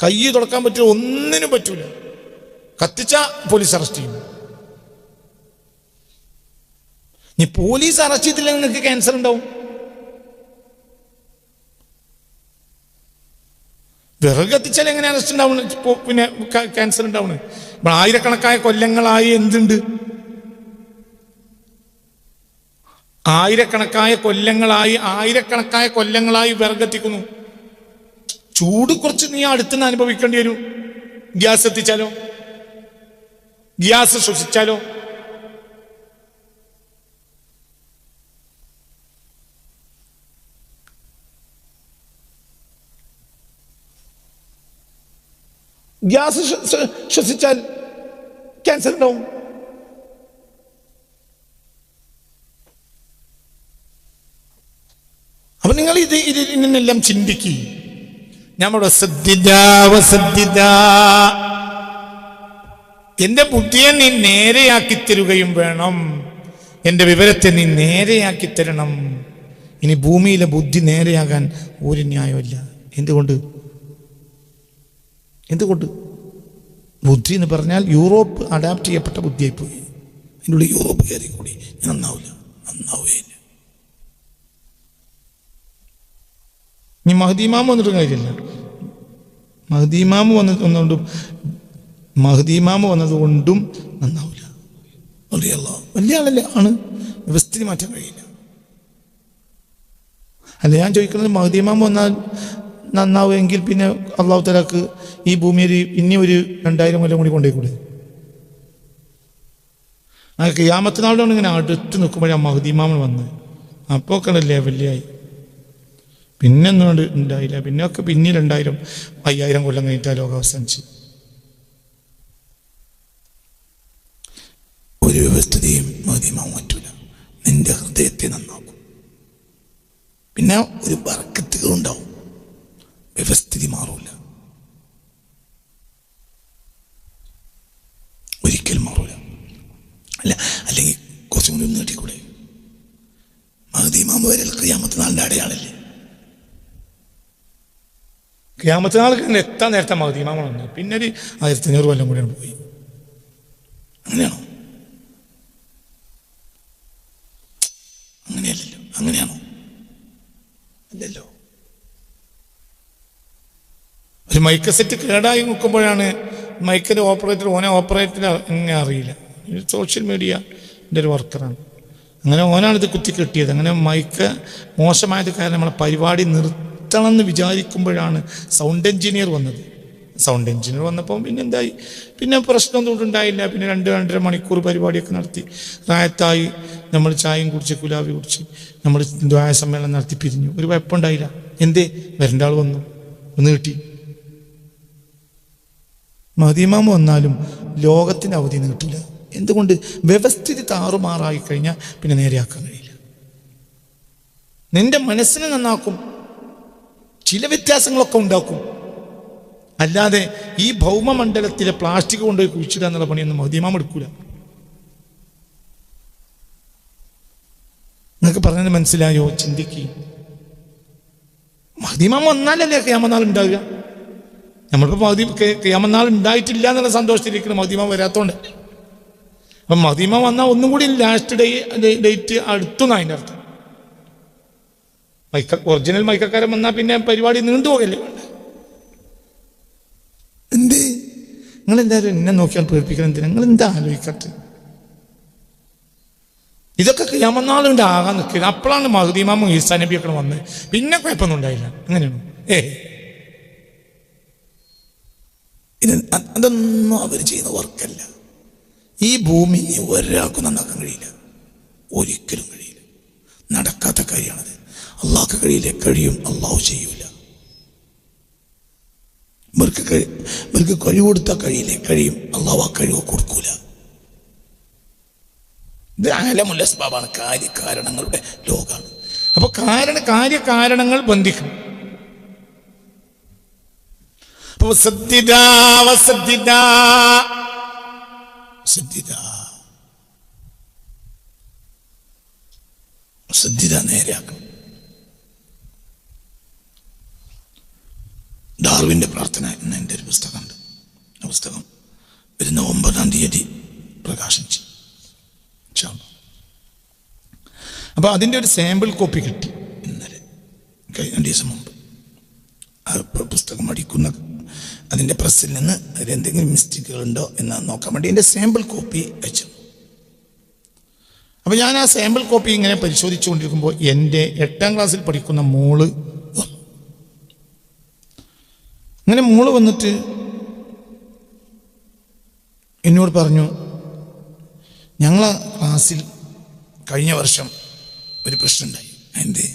കൈ തുടക്കാൻ പറ്റില്ല, ഒന്നിനും പറ്റൂല. കത്തിച്ച പോലീസ് അറസ്റ്റ് ചെയ്യും. ഇനി പോലീസ് അറസ്റ്റ് ചെയ്തില്ലെങ്കിൽ നിങ്ങൾക്ക് ക്യാൻസർ ഉണ്ടാവും. വിറക് കത്തിച്ചാൽ എങ്ങനെ അറസ്റ്റ് ഉണ്ടാവണം? പിന്നെ ക്യാൻസർ ഉണ്ടാവണം. ഇപ്പോൾ ആയിരക്കണക്കായ കൊല്ലങ്ങളായി എന്തുണ്ട്? ആയിരക്കണക്കായ കൊല്ലങ്ങളായി വിറക് കത്തിക്കുന്നു. ചൂട് കുറച്ച് നീ അടുത്തുനിന്ന് അനുഭവിക്കേണ്ടി വരും. ഗ്യാസ് എത്തിച്ചാലോ? ഗ്യാസ് ശ്വസിച്ചാലോ? ഗ്യാസ് ശ്വസിച്ചാൽ ക്യാൻസർ ഉണ്ടാവും. അപ്പൊ നിങ്ങൾ ഇതിനെല്ലാം ചിന്തിക്കുക. നമ്മുടെ എന്റെ ബുദ്ധിയെ നീ നേരെയാക്കി തരുകയും വേണം, എന്റെ വിവരത്തെ നീ നേരെയാക്കി തരണം. ഇനി ഭൂമിയിലെ ബുദ്ധി നേരെയാകാൻ ഒരു ന്യായമില്ല. എന്തുകൊണ്ട്? ബുദ്ധി എന്ന് പറഞ്ഞാൽ യൂറോപ്പ് അഡാപ്റ്റ് ചെയ്യപ്പെട്ട ബുദ്ധിയായിപ്പോയി. അതിൻ്റെ ഉള്ളിൽ യൂറോപ്പ് കയറി കൂടി നന്നാവുകയില്ല. ഇനി മഹ്ദിമാമ വന്നിട്ട് കാര്യമില്ല. മഹ്ദിമാമ വന്നതുകൊണ്ടും നന്നാവില്ല. വലിയ ആളല്ലേ ആണ്, വ്യവസ്ഥിതി മാറ്റാൻ കഴിയില്ല. അല്ല, ഞാൻ ചോദിക്കുന്നത് മഹ്ദിമാമ വന്നാൽ നന്നാവുമെങ്കിൽ പിന്നെ അള്ളാഹു തആലക്ക് ഈ ഭൂമിയിൽ ഇനി ഒരു 2000 കൊല്ലം കൂടി കൊണ്ടുപോയിക്കൂടെ? ആ ഖിയാമത്ത് നാളിലാണ് ഇങ്ങനെ അടുത്ത് നിൽക്കുമ്പോഴാണ് മഹ്ദിമാമൻ വന്നത്. അപ്പോൾ ഒക്കെ വലിയായി. പിന്നെ ഒന്നും ഉണ്ടായില്ല. പിന്നെയൊക്കെ പിന്നീട് 2000-5000 കൊല്ലം കഴിഞ്ഞിട്ടാണ് ലോകം അവസാനിച്ച്. ഒരു വ്യവസ്ഥതയും മഹ്ദിമാമൻ പറ്റൂല. നിന്റെ ഹൃദയത്തെ നന്നാക്കും. പിന്നെ ഒരു ബർക്കത്തുകൾ ഉണ്ടാവും. വ്യവസ്ഥിതി മാറൂല, ഒരിക്കലും മാറൂല. അല്ലെങ്കിൽ കുറച്ചും കൂടി നീട്ടിക്കൂടെ? മഹ്ദിമാമ വരെ ഖിയാമത്ത് നാളിൻ്റെ അടയാളല്ലേ? ഖിയാമത്ത് നാൾ എത്താൻ നേരത്തെ മഹ്ദിമാമ വന്നു. പിന്നെ ഒരു 1500 കൊല്ലം കൂടിയാണ് പോയി. അങ്ങനെയാണോ? അങ്ങനെയല്ലല്ലോ. അങ്ങനെയാണോ? അല്ലല്ലോ. ഒരു മൈക്ക് സെറ്റ് കേടായി നോക്കുമ്പോഴാണ് മൈക്കിൻ്റെ ഓപ്പറേറ്റർ എങ്ങനെ അറിയില്ല. സോഷ്യൽ മീഡിയൻ്റെ ഒരു വർക്കറാണ്. അങ്ങനെ ഓനാണിത് കുത്തി കിട്ടിയത്. അങ്ങനെ മൈക്ക് മോശമായത് കാരണം നമ്മളെ പരിപാടി നിർത്തണം എന്ന് വിചാരിക്കുമ്പോഴാണ് സൗണ്ട് എഞ്ചിനീയർ വന്നത്. സൗണ്ട് എഞ്ചിനീയർ വന്നപ്പോൾ പിന്നെ എന്തായി? പിന്നെ പ്രശ്നമൊന്നും ഉണ്ടായില്ല. പിന്നെ 2-2.5 മണിക്കൂർ പരിപാടിയൊക്കെ നടത്തി റായത്തായി. നമ്മൾ ചായയും കുടിച്ച് കുലാവി കുടിച്ച് നമ്മൾ ദ്വായ സമ്മേളനം നടത്തി പിരിഞ്ഞു. ഒരു കുഴപ്പമുണ്ടായില്ല. എന്തേ? വരേണ്ട ആൾ വന്നു, ഒന്ന് കിട്ടി. മഹ്ദിമാമ വന്നാലും ലോകത്തിന് അവധി നീട്ടില്ല. എന്തുകൊണ്ട്? വ്യവസ്ഥിതി താറുമാറായി കഴിഞ്ഞാൽ പിന്നെ നേരെയാക്കാൻ കഴിയില്ല. നിന്റെ മനസ്സിനെ നന്നാക്കും, ചില വ്യത്യാസങ്ങളൊക്കെ ഉണ്ടാക്കും. അല്ലാതെ ഈ ഭൗമമണ്ഡലത്തിലെ പ്ലാസ്റ്റിക് കൊണ്ടുപോയി കുഴിച്ചിടുക എന്നുള്ള പണിയൊന്നും മഹ്ദിമാം എടുക്കൂല. നിങ്ങൾക്ക് പറഞ്ഞത് മനസ്സിലായോ? ചിന്തിക്ക്. മഹ്ദിമാം വന്നാലല്ലേ ഖിയാമത്ത് നാൾ ഉണ്ടാവുക. നമ്മളിപ്പോൾ ഖിയാമത്ത് നാൾ ഉണ്ടായിട്ടില്ല എന്നുള്ള സന്തോഷത്തിലിരിക്കണം മഹ്ദിമാം വരാത്തോണ്ട്. അപ്പം മഹ്ദിമാം വന്നാൽ ഒന്നും കൂടി ലാസ്റ്റ് ഡേറ്റ് അടുത്തുനിന്ന് അതിൻ്റെ അർത്ഥം. ഒറിജിനൽ മൈക്കക്കാരൻ വന്നാൽ പിന്നെ പരിപാടി നീണ്ടുപോകല്ലേ വേണ്ട. എന്ത് നിങ്ങളെന്തായാലും എന്നെ നോക്കിയാൽ പേടിപ്പിക്കണം എന്തിനാ? നിങ്ങൾ എന്താ ആലോചിക്കട്ടെ? ഇതൊക്കെ ഖിയാമത്ത് നാളുണ്ട് ആകാൻ നിൽക്കുന്നത്. അപ്പോഴാണ് മഹ്ദിമാമും ഈസാ നബിയൊക്കെ വന്നത്. പിന്നെ കുഴപ്പമൊന്നും ഉണ്ടായില്ല. അങ്ങനെയാണ്. അതൊന്നും അവർ ചെയ്യുന്ന വർക്കല്ല. ഈ ഭൂമി ഒരാൾക്കും നന്നാക്കാൻ കഴിയില്ല, ഒരിക്കലും കഴിയില്ല. നടക്കാത്ത കാര്യമാണത്. അള്ളാഹ്ക്ക് കഴിയില്ല, കഴിയും. അള്ളാഹു ചെയ്യൂല. ഇവർക്ക് കഴിവ് കൊടുത്താൽ കഴിയില്ലേ, കഴിയും. അള്ളാഹു ആ കഴിവ് കൊടുക്കൂല. ഇത് ആലമുൽ അസ്ബാബാണ്, കാര്യകാരണങ്ങളുടെ ലോകമാണ്. അപ്പൊ കാര്യകാരണങ്ങൾ ബന്ധിക്കണം. അപ്പൊ സദ്ദിദ നേരെയാക്കണം. ഡാർവിൻ്റെ പ്രാർത്ഥന എന്ന എൻ്റെ ഒരു പുസ്തകമുണ്ട്. ആ പുസ്തകം വരുന്ന 9-ാം തീയതി പ്രകാശിച്ചു. അപ്പോൾ അതിൻ്റെ ഒരു സാമ്പിൾ കോപ്പി കിട്ടി ഇന്നലെ, 2 ദിവസം മുമ്പ്. ആ പുസ്തകം അടിക്കുന്ന അതിൻ്റെ പ്രസ്സിൽ നിന്ന് അതിലെന്തെങ്കിലും മിസ്റ്റേക്കുകളുണ്ടോ എന്ന് നോക്കാൻ വേണ്ടി എൻ്റെ സാമ്പിൾ കോപ്പി അയച്ചു. അപ്പോൾ ഞാൻ ആ സാമ്പിൾ കോപ്പി ഇങ്ങനെ പരിശോധിച്ചു കൊണ്ടിരിക്കുമ്പോൾ എൻ്റെ 8ാം ക്ലാസ്സിൽ പഠിക്കുന്ന മോള് ഇങ്ങനെ വന്നിട്ട് എന്നോട് പറഞ്ഞു, ഞങ്ങളെ ക്ലാസ്സിൽ കഴിഞ്ഞ വർഷം ഒരു പ്രശ്നമുണ്ടായി. അതിൻ്റെ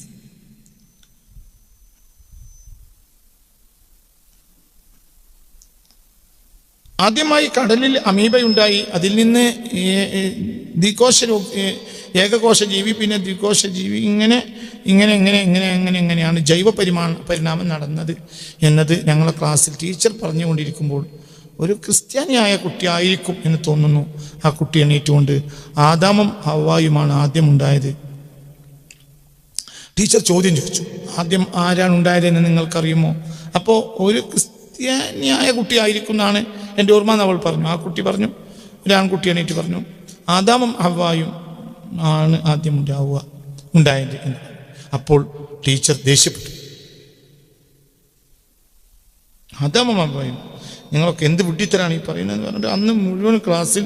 ആദ്യമായി കടലിൽ അമീബയുണ്ടായി. അതിൽ നിന്ന് ഏകകോശ ജീവി, പിന്നെ ദ്വികോശ ജീവി, എങ്ങനെയാണ് ജൈവ പരിണാമം നടന്നത് എന്നത് ഞങ്ങളെ ക്ലാസ്സിൽ ടീച്ചർ പറഞ്ഞുകൊണ്ടിരിക്കുമ്പോൾ ഒരു ക്രിസ്ത്യാനിയായ കുട്ടിയായിരിക്കും എന്ന് തോന്നുന്നു. ആ കുട്ടി എണീറ്റുകൊണ്ട് ആദാമും ഹവ്വായുമാണ് ആദ്യം ഉണ്ടായത്. ടീച്ചർ ചോദ്യം ചോദിച്ചു, ആദ്യം ആരാണ് ഉണ്ടായതെന്ന് നിങ്ങൾക്കറിയുമോ? അപ്പോൾ ഒരു ക്രിസ്ത്യാനിയായ കുട്ടിയായിരിക്കും എന്നാണ് എൻ്റെ ഓർമ്മ എന്ന് അവൾ പറഞ്ഞു. ആ കുട്ടി പറഞ്ഞു, ഒരു ആൺകുട്ടി എണീറ്റ് പറഞ്ഞു, ആദാമും ഹവ്വായും ആണ് ആദ്യം ഉണ്ടായത് എന്ന്. അപ്പോൾ ടീച്ചർ ദേഷ്യപ്പെട്ടു. ആദാമും ഹവ്വായും, നിങ്ങളൊക്കെ എന്ത് വിഡ്ഢിത്തരാണ് ഈ പറയുന്നതെന്ന് പറഞ്ഞിട്ട് അന്ന് മുഴുവൻ ക്ലാസ്സിൽ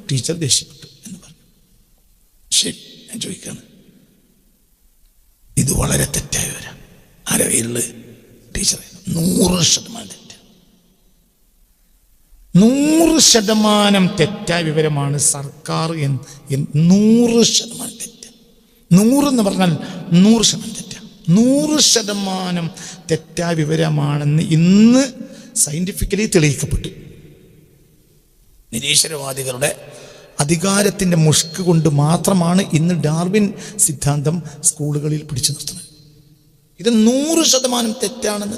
ടീച്ചർ ദേഷ്യപ്പെട്ടു എന്ന് പറഞ്ഞു. ശരി, ഞാൻ ചോദിക്കാണ്, ഇത് വളരെ തെറ്റായ വരാം. ആരെ കയ്യിലുള്ളത്? ടീച്ചർ. 100% തെറ്റ്. 100% തെറ്റായ വിവരമാണ് സർക്കാർ. 100% തെറ്റ്. 100 എന്ന് പറഞ്ഞാൽ 100% തെറ്റ. 100% തെറ്റായ വിവരമാണെന്ന് ഇന്ന് സയന്റിഫിക്കലി തെളിയിക്കപ്പെട്ടു. നിരീശ്വരവാദികളുടെ അധികാരത്തിൻ്റെ മുഷ്ക് കൊണ്ട് മാത്രമാണ് ഇന്ന് ഡാർവിൻ സിദ്ധാന്തം സ്കൂളുകളിൽ പിടിച്ചു നിർത്തുന്നത്. ഇത് 100% തെറ്റാണെന്ന്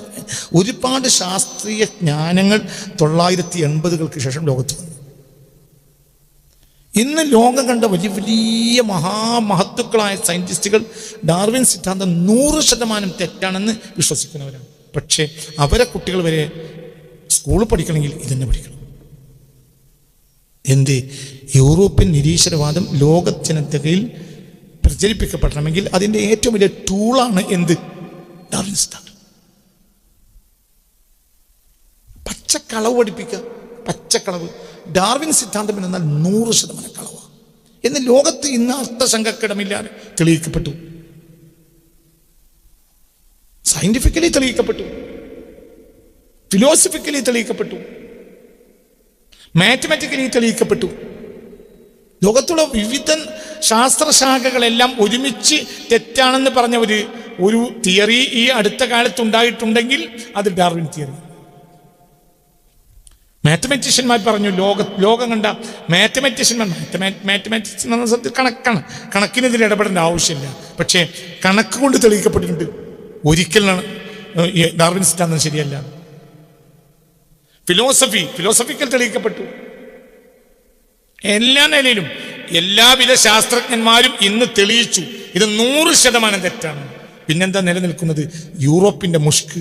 ഒരുപാട് ശാസ്ത്രീയ ജ്ഞാനങ്ങൾ 980-കൾക്ക് ശേഷം ലോകത്ത് വന്നു. ഇന്ന് ലോകം കണ്ട വലിയ വലിയ മഹാമഹത്തുക്കളായ സയന്റിസ്റ്റുകൾ ഡാർവിൻ സിദ്ധാന്തം 100% തെറ്റാണെന്ന് വിശ്വസിക്കുന്നവരാണ്. പക്ഷേ അവരെ കുട്ടികൾ വരെ സ്കൂളിൽ പഠിക്കണമെങ്കിൽ ഇതന്നെ പഠിക്കണം. എന്ത്? യൂറോപ്യൻ നിരീശ്വരവാദം ലോക ജനതയിൽ പ്രചരിപ്പിക്കപ്പെടണമെങ്കിൽ അതിൻ്റെ ഏറ്റവും വലിയ ടൂളാണ് എന്ത്? ഡാർവിൻ സിദ്ധാന്തം. പച്ചക്കളവ് പഠിപ്പിക്കുക, പച്ചക്കളവ്. ഡാർവിൻ സിദ്ധാന്തം എന്നാൽ 100% കളവാണ് എന്ന് ലോകത്ത് ഇന്ന് അർത്ഥശങ്കക്കിടമില്ലാതെ തെളിയിക്കപ്പെട്ടു. സയന്റിഫിക്കലി തെളിയിക്കപ്പെട്ടു, ഫിലോസഫിക്കലി തെളിയിക്കപ്പെട്ടു, മാത്തമാറ്റിക്കലി തെളിയിക്കപ്പെട്ടു. ലോകത്തുള്ള വിവിധ ശാസ്ത്രശാഖകളെല്ലാം ഒരുമിച്ച് തെറ്റാണെന്ന് പറഞ്ഞ ഒരു തിയറി ഈ അടുത്ത കാലത്ത് ഉണ്ടായിട്ടുണ്ടെങ്കിൽ അത് ഡാർവിൻ തിയറി. മാത്തമാറ്റീഷ്യന്മാർ പറഞ്ഞു, ലോകം കണ്ട മാത്തമാറ്റിക്സ് എന്ന സത്യം കണക്കാണ്. കണക്കിനെതിരെ ഇടപെടേണ്ട ആവശ്യമില്ല. പക്ഷേ കണക്ക് കൊണ്ട് തെളിയിക്കപ്പെട്ടിട്ടുണ്ട് ഒരിക്കലാണ് ഡാർവിൻ സിദ്ധാന്തം ശരിയല്ല. ഫിലോസഫിക്കൽ തെളിയിക്കപ്പെട്ടു. എല്ലാ നിലയിലും എല്ലാവിധ ശാസ്ത്രജ്ഞന്മാരും ഇന്ന് തെളിയിച്ചു ഇത് 100% തെറ്റാണ്. പിന്നെന്താ നിലനിൽക്കുന്നത്? യൂറോപ്പിന്റെ മുഷ്ക്,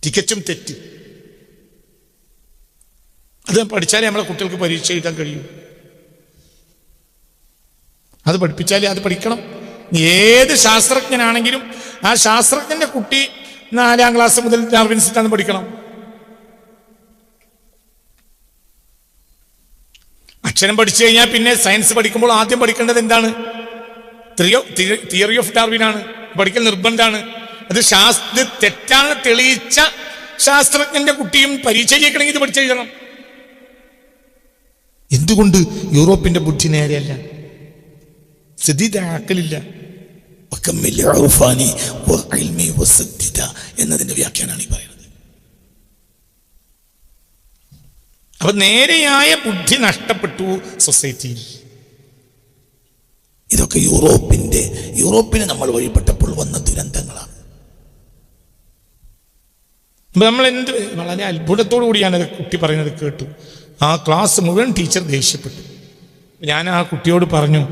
തികച്ചും തെറ്റ്. അത് പഠിച്ചാലേ നമ്മളെ കുട്ടികൾക്ക് പരീക്ഷ എഴുതാൻ കഴിയൂ. അത് പഠിപ്പിച്ചാലേ അത് പഠിക്കണം. ഏത് ശാസ്ത്രജ്ഞനാണെങ്കിലും ആ ശാസ്ത്രജ്ഞന്റെ കുട്ടി 4ാം ക്ലാസ് മുതൽ ഡാർവിൻസിട്ടാണ് പഠിക്കണം. അക്ഷരം പഠിച്ചു കഴിഞ്ഞാൽ പിന്നെ സയൻസ് പഠിക്കുമ്പോൾ ആദ്യം പഠിക്കേണ്ടത് എന്താണ്? തിയറി ഓഫ് ഡാർവിനാണ് പഠിക്കൽ നിർബന്ധമാണ്. അത് തെറ്റാണ് തെളിയിച്ച ശാസ്ത്രജ്ഞന്റെ കുട്ടിയും പരീക്ഷ ജയിക്കണമെങ്കിൽ ഇത് പഠിച്ചെഴുതണം. എന്തുകൊണ്ട്? യൂറോപ്പിന്റെ ബുദ്ധി നേരെയല്ല, ആക്കലില്ല. എന്നതിന്റെ വ്യാഖ്യാനാണ് ഈ പറയുന്നത്. അപ്പൊ നേരെയായ ബുദ്ധി നഷ്ടപ്പെട്ടു സൊസൈറ്റിയിൽ. ഇതൊക്കെ യൂറോപ്പിന് നമ്മൾ വഴിപ്പെട്ടപ്പോൾ വന്ന ദുരന്തങ്ങളാണ്. നമ്മൾ വളരെ അത്ഭുതത്തോടു കൂടിയാണ് കുട്ടി പറയുന്നത് കേട്ടു. ആ ക്ലാസ് മുഴുവൻ ടീച്ചർ ദേഷ്യപ്പെട്ടു. ഞാൻ ആ കുട്ടിയോട് പറഞ്ഞു,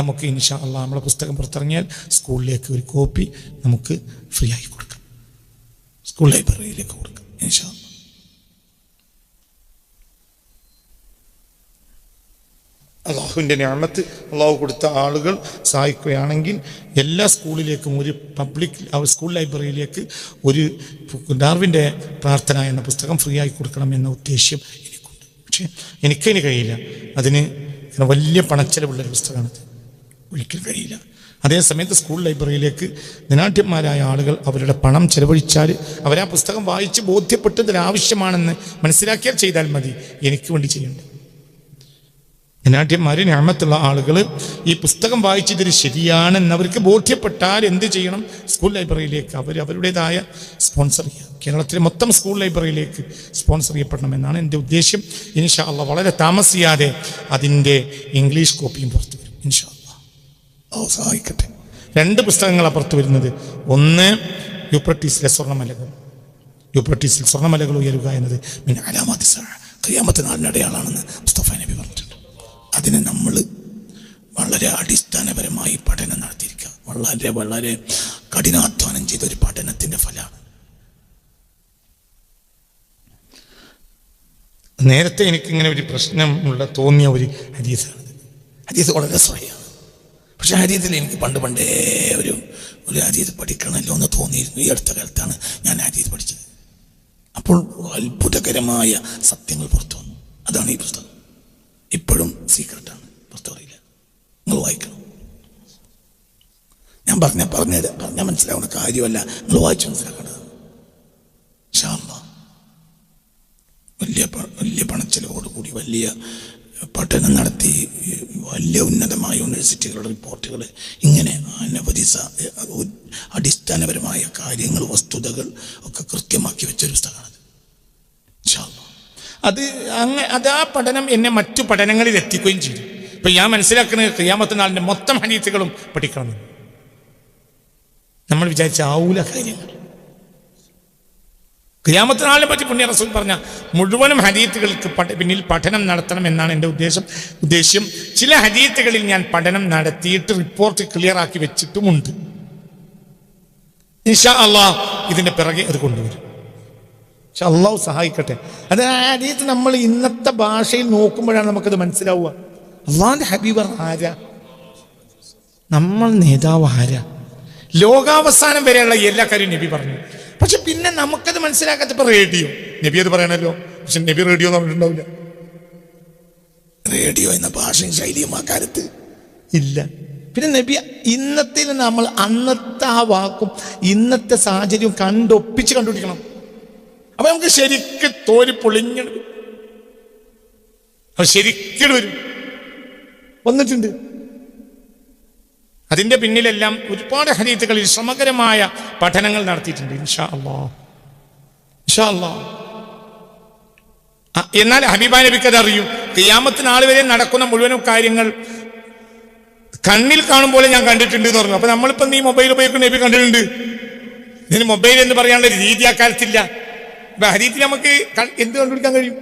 നമുക്ക് ഇൻഷാ അല്ലാഹ് നമ്മളെ പുസ്തകം പുറത്തിറങ്ങിയാൽ സ്കൂളിലേക്ക് ഒരു കോപ്പി നമുക്ക് ഫ്രീ ആയി കൊടുക്കാം, സ്കൂൾ ലൈബ്രറിയിലേക്ക് കൊടുക്കാം ഇൻഷാ അല്ലാഹ്. അള്ളാഹുവിൻ്റെ നിഅമത്ത് അള്ളാഹു കൊടുത്ത ആളുകൾ സഹായിക്കുകയാണെങ്കിൽ എല്ലാ സ്കൂളിലേക്കും ഒരു സ്കൂൾ ലൈബ്രറിയിലേക്ക് ഒരു ഡാർവിൻ്റെ പ്രാർത്ഥന എന്ന പുസ്തകം ഫ്രീ ആയി കൊടുക്കണം എന്ന ഉദ്ദേശ്യം എനിക്കുണ്ട്. പക്ഷേ എനിക്കതിന് കഴിയില്ല. അതിന് വലിയ പണച്ചെലവുള്ളൊരു പുസ്തകമാണത്, ഒരിക്കലും കഴിയില്ല. അതേസമയത്ത് സ്കൂൾ ലൈബ്രറിയിലേക്ക് ധനാഢ്യന്മാരായ ആളുകൾ അവരുടെ പണം ചെലവഴിച്ചാൽ അവരാ പുസ്തകം വായിച്ച് ബോധ്യപ്പെട്ടതിനാവശ്യമാണെന്ന് മനസ്സിലാക്കിയാൽ ചെയ്താൽ മതി. എനിക്ക് വേണ്ടി ചെയ്യേണ്ടത് ധനാഢ്യന്മാർ, നിഅമത്തുള്ള ആളുകൾ ഈ പുസ്തകം വായിച്ചതിന് ശരിയാണെന്ന് അവർക്ക് ബോധ്യപ്പെട്ടാൽ എന്ത് ചെയ്യണം? സ്കൂൾ ലൈബ്രറിയിലേക്ക് അവരുടേതായ സ്പോൺസർ ചെയ്യുക. കേരളത്തിലെ മൊത്തം സ്കൂൾ ലൈബ്രറിയിലേക്ക് സ്പോൺസർ ചെയ്യപ്പെടണമെന്നാണ് എൻ്റെ ഉദ്ദേശ്യം. ഇൻഷാ അല്ലാഹ് വളരെ താമസിയാതെ അതിൻ്റെ ഇംഗ്ലീഷ് കോപ്പിയും പുറത്തു വരും ഇൻഷാ അല്ലാഹ്. സഹായിക്കട്ടെ. 2 പുസ്തകങ്ങളാണ് പുറത്തു വരുന്നത്. ഒന്ന് യൂഫ്രട്ടീസിലെ സ്വർണ്ണമലകൾ. യൂഫ്രട്ടീസിൽ സ്വർണ്ണമലകൾ ഉയരുക എന്നത് മിൻ അലാമാത്തി സഅ, ഖിയാമത്ത് നാളിൻ്റെ അടയാളാണെന്ന് മുസ്തഫ നബി പറഞ്ഞിട്ടുണ്ട്. അതിന് നമ്മൾ വളരെ അടിസ്ഥാനപരമായി പഠനം നടത്തിയിരിക്കുക. വളരെ വളരെ കഠിനാധ്വാനം ചെയ്തൊരു പഠനത്തിൻ്റെ ഫലമാണ്. നേരത്തെ എനിക്കിങ്ങനെ ഒരു പ്രശ്നം തോന്നിയ ഒരു ഹദീസാണ്. ഹദീസ് വളരെ സ്വയാണ്. പക്ഷെ ഹദീസിൽ എനിക്ക് പണ്ടേ ഒരു ഹദീസ് പഠിക്കണമല്ലോ എന്ന് തോന്നിയിരുന്നു. ഈ അടുത്ത കാലത്താണ് ഞാൻ ഹദീസ് പഠിച്ചത്. അപ്പോൾ അത്ഭുതകരമായ സത്യങ്ങൾ പുറത്തു വന്നു. അതാണ് ഈ പുസ്തകം. ഇപ്പോഴും സീക്രട്ടാണ്, പുറത്തു പറയില്ല. നിങ്ങൾ വായിക്കണം. ഞാൻ പറഞ്ഞാൽ മനസ്സിലാവുന്ന കാര്യമല്ല, നിങ്ങൾ വായിച്ചു മനസ്സിലാക്കേണ്ടത്. ഇൻഷാ അല്ലാഹ് വലിയ പണച്ചെലവോടുകൂടി വലിയ പഠനം നടത്തി വലിയ ഉന്നതമായ യൂണിവേഴ്സിറ്റികളുടെ റിപ്പോർട്ടുകൾ, ഇങ്ങനെ അനവധി അടിസ്ഥാനപരമായ കാര്യങ്ങൾ, വസ്തുതകൾ ഒക്കെ കൃത്യമാക്കി വെച്ചൊരു പുസ്തകമാണത്. ഇൻഷാ അല്ലാഹ് അത് ആ പഠനം എന്നെ മറ്റു പഠനങ്ങളിൽ എത്തിക്കുകയും ചെയ്തു. ഇപ്പം ഞാൻ മനസ്സിലാക്കുന്നത് ഖിയാമത്ത് നാളിൻ്റെ മൊത്തം ഹദീസുകളും പഠിക്കണം. നമ്മൾ വിചാരിച്ച ആവൂല കാര്യങ്ങൾ. ഖിയാമത്ത് നാളിനെ പറ്റി പുണ്യ റസൂൽ പറഞ്ഞ മുഴുവനും ഹദീസുകൾക്ക് പിന്നിൽ പഠനം നടത്തണം എന്നാണ് എൻ്റെ ഉദ്ദേശ്യം. ചില ഹദീസുകളിൽ ഞാൻ പഠനം നടത്തിയിട്ട് റിപ്പോർട്ട് ക്ലിയർ ആക്കി വെച്ചിട്ടുമുണ്ട്. ഇൻഷാ അല്ലാഹ് ഇതിൻ്റെ പിറകെ അത് കൊണ്ടുവരും. പക്ഷെ അള്ളാഹു സഹായിക്കട്ടെ. അത് ആ ഹദീസ് നമ്മൾ ഇന്നത്തെ ഭാഷയിൽ നോക്കുമ്പോഴാണ് നമുക്കത് മനസ്സിലാവുക. അള്ളാഹിൻ്റെ ഹബീബ് ആരാ? നമ്മൾ നേതാവ് ആരാ? ലോകാവസാനം വരെയുള്ള എല്ലാ കാര്യവും നബി പറഞ്ഞു. പക്ഷെ പിന്നെ നമുക്കത് മനസ്സിലാക്കാത്തപ്പോൾ റേഡിയോ, നബി അത് പറയണല്ലോ, പക്ഷെ നബി റേഡിയോ എന്ന് പറഞ്ഞിട്ടുണ്ടാവില്ല. റേഡിയോ എന്ന ഭാഷയും ശൈലിയും ആ കാലത്ത് ഇല്ല. പിന്നെ നബി ഇന്നത്തെ നമ്മൾ അന്നത്തെ ആ വാക്കും ഇന്നത്തെ സാഹചര്യവും കണ്ടൊപ്പിച്ച് കണ്ടുപിടിക്കണം. അപ്പൊ നമുക്ക് ശരിക്കും തോരി പൊളിഞ്ഞിട്ട് ശരിക്കും വരും, വന്നിട്ടുണ്ട്. അതിൻ്റെ പിന്നിലെല്ലാം ഒരുപാട് ഹദീസുകളിൽ സമഗ്രമായ പഠനങ്ങൾ നടത്തിയിട്ടുണ്ട്. ഇൻഷാ അല്ലാഹ്, ഇൻഷാ അല്ലാഹ്. എന്നാൽ ഹബീബായ നബിക്ക് അത് അറിയും. ഖിയാമത്ത് നാൾ വരെ നടക്കുന്ന മുഴുവനും കാര്യങ്ങൾ കണ്ണിൽ കാണും പോലെ ഞാൻ കണ്ടിട്ടുണ്ട് എന്ന് പറഞ്ഞു. അപ്പൊ നമ്മളിപ്പം ഈ മൊബൈൽ ഉപയോഗിക്കുന്ന നബി കണ്ടിട്ടുണ്ട്. ഇതിന് മൊബൈൽ എന്ന് പറയാനുള്ള ഒരു രീതി ആ കാലത്തില്ല. ഇപ്പൊ ഹദീസിൽ നമുക്ക് എന്ത് കണ്ടുപിടിക്കാൻ കഴിയും?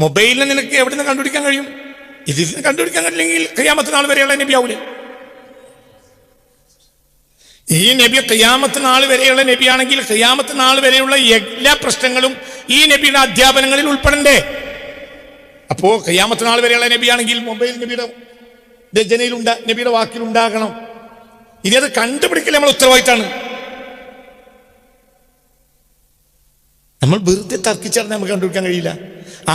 മൊബൈലിനെ നിനക്ക് എവിടെ നിന്ന് കണ്ടുപിടിക്കാൻ കഴിയും? ഇതിന് കണ്ടുപിടിക്കാൻ കഴിയില്ലെങ്കിൽ ഖിയാമത്ത് നാൾ വരെയുള്ള നബി ആവൂലേ? ഈ നബി ഖിയാമത്ത് നാൾ വരെയുള്ള നബിയാണെങ്കിൽ ഖിയാമത്ത് നാൾ വരെയുള്ള എല്ലാ പ്രശ്നങ്ങളും ഈ നബിയുടെ അധ്യാപനങ്ങളിൽ ഉൾപ്പെടണ്ടേ? അപ്പോ ഖിയാമത്ത് നാൾ വരെയുള്ള നബിയാണെങ്കിൽ മൊബൈൽ നബിയുടെ രചനയിലുണ്ടാ, നബിയുടെ വാക്കിലുണ്ടാകണം. ഇനി അത് കണ്ടുപിടിക്കൽ നമ്മൾ ഉത്തരവാദിത്തമാണ്. നമ്മൾ വെറുതെ തർക്കിച്ചാൽ നമുക്ക് കണ്ടുപിടിക്കാൻ കഴിയില്ല.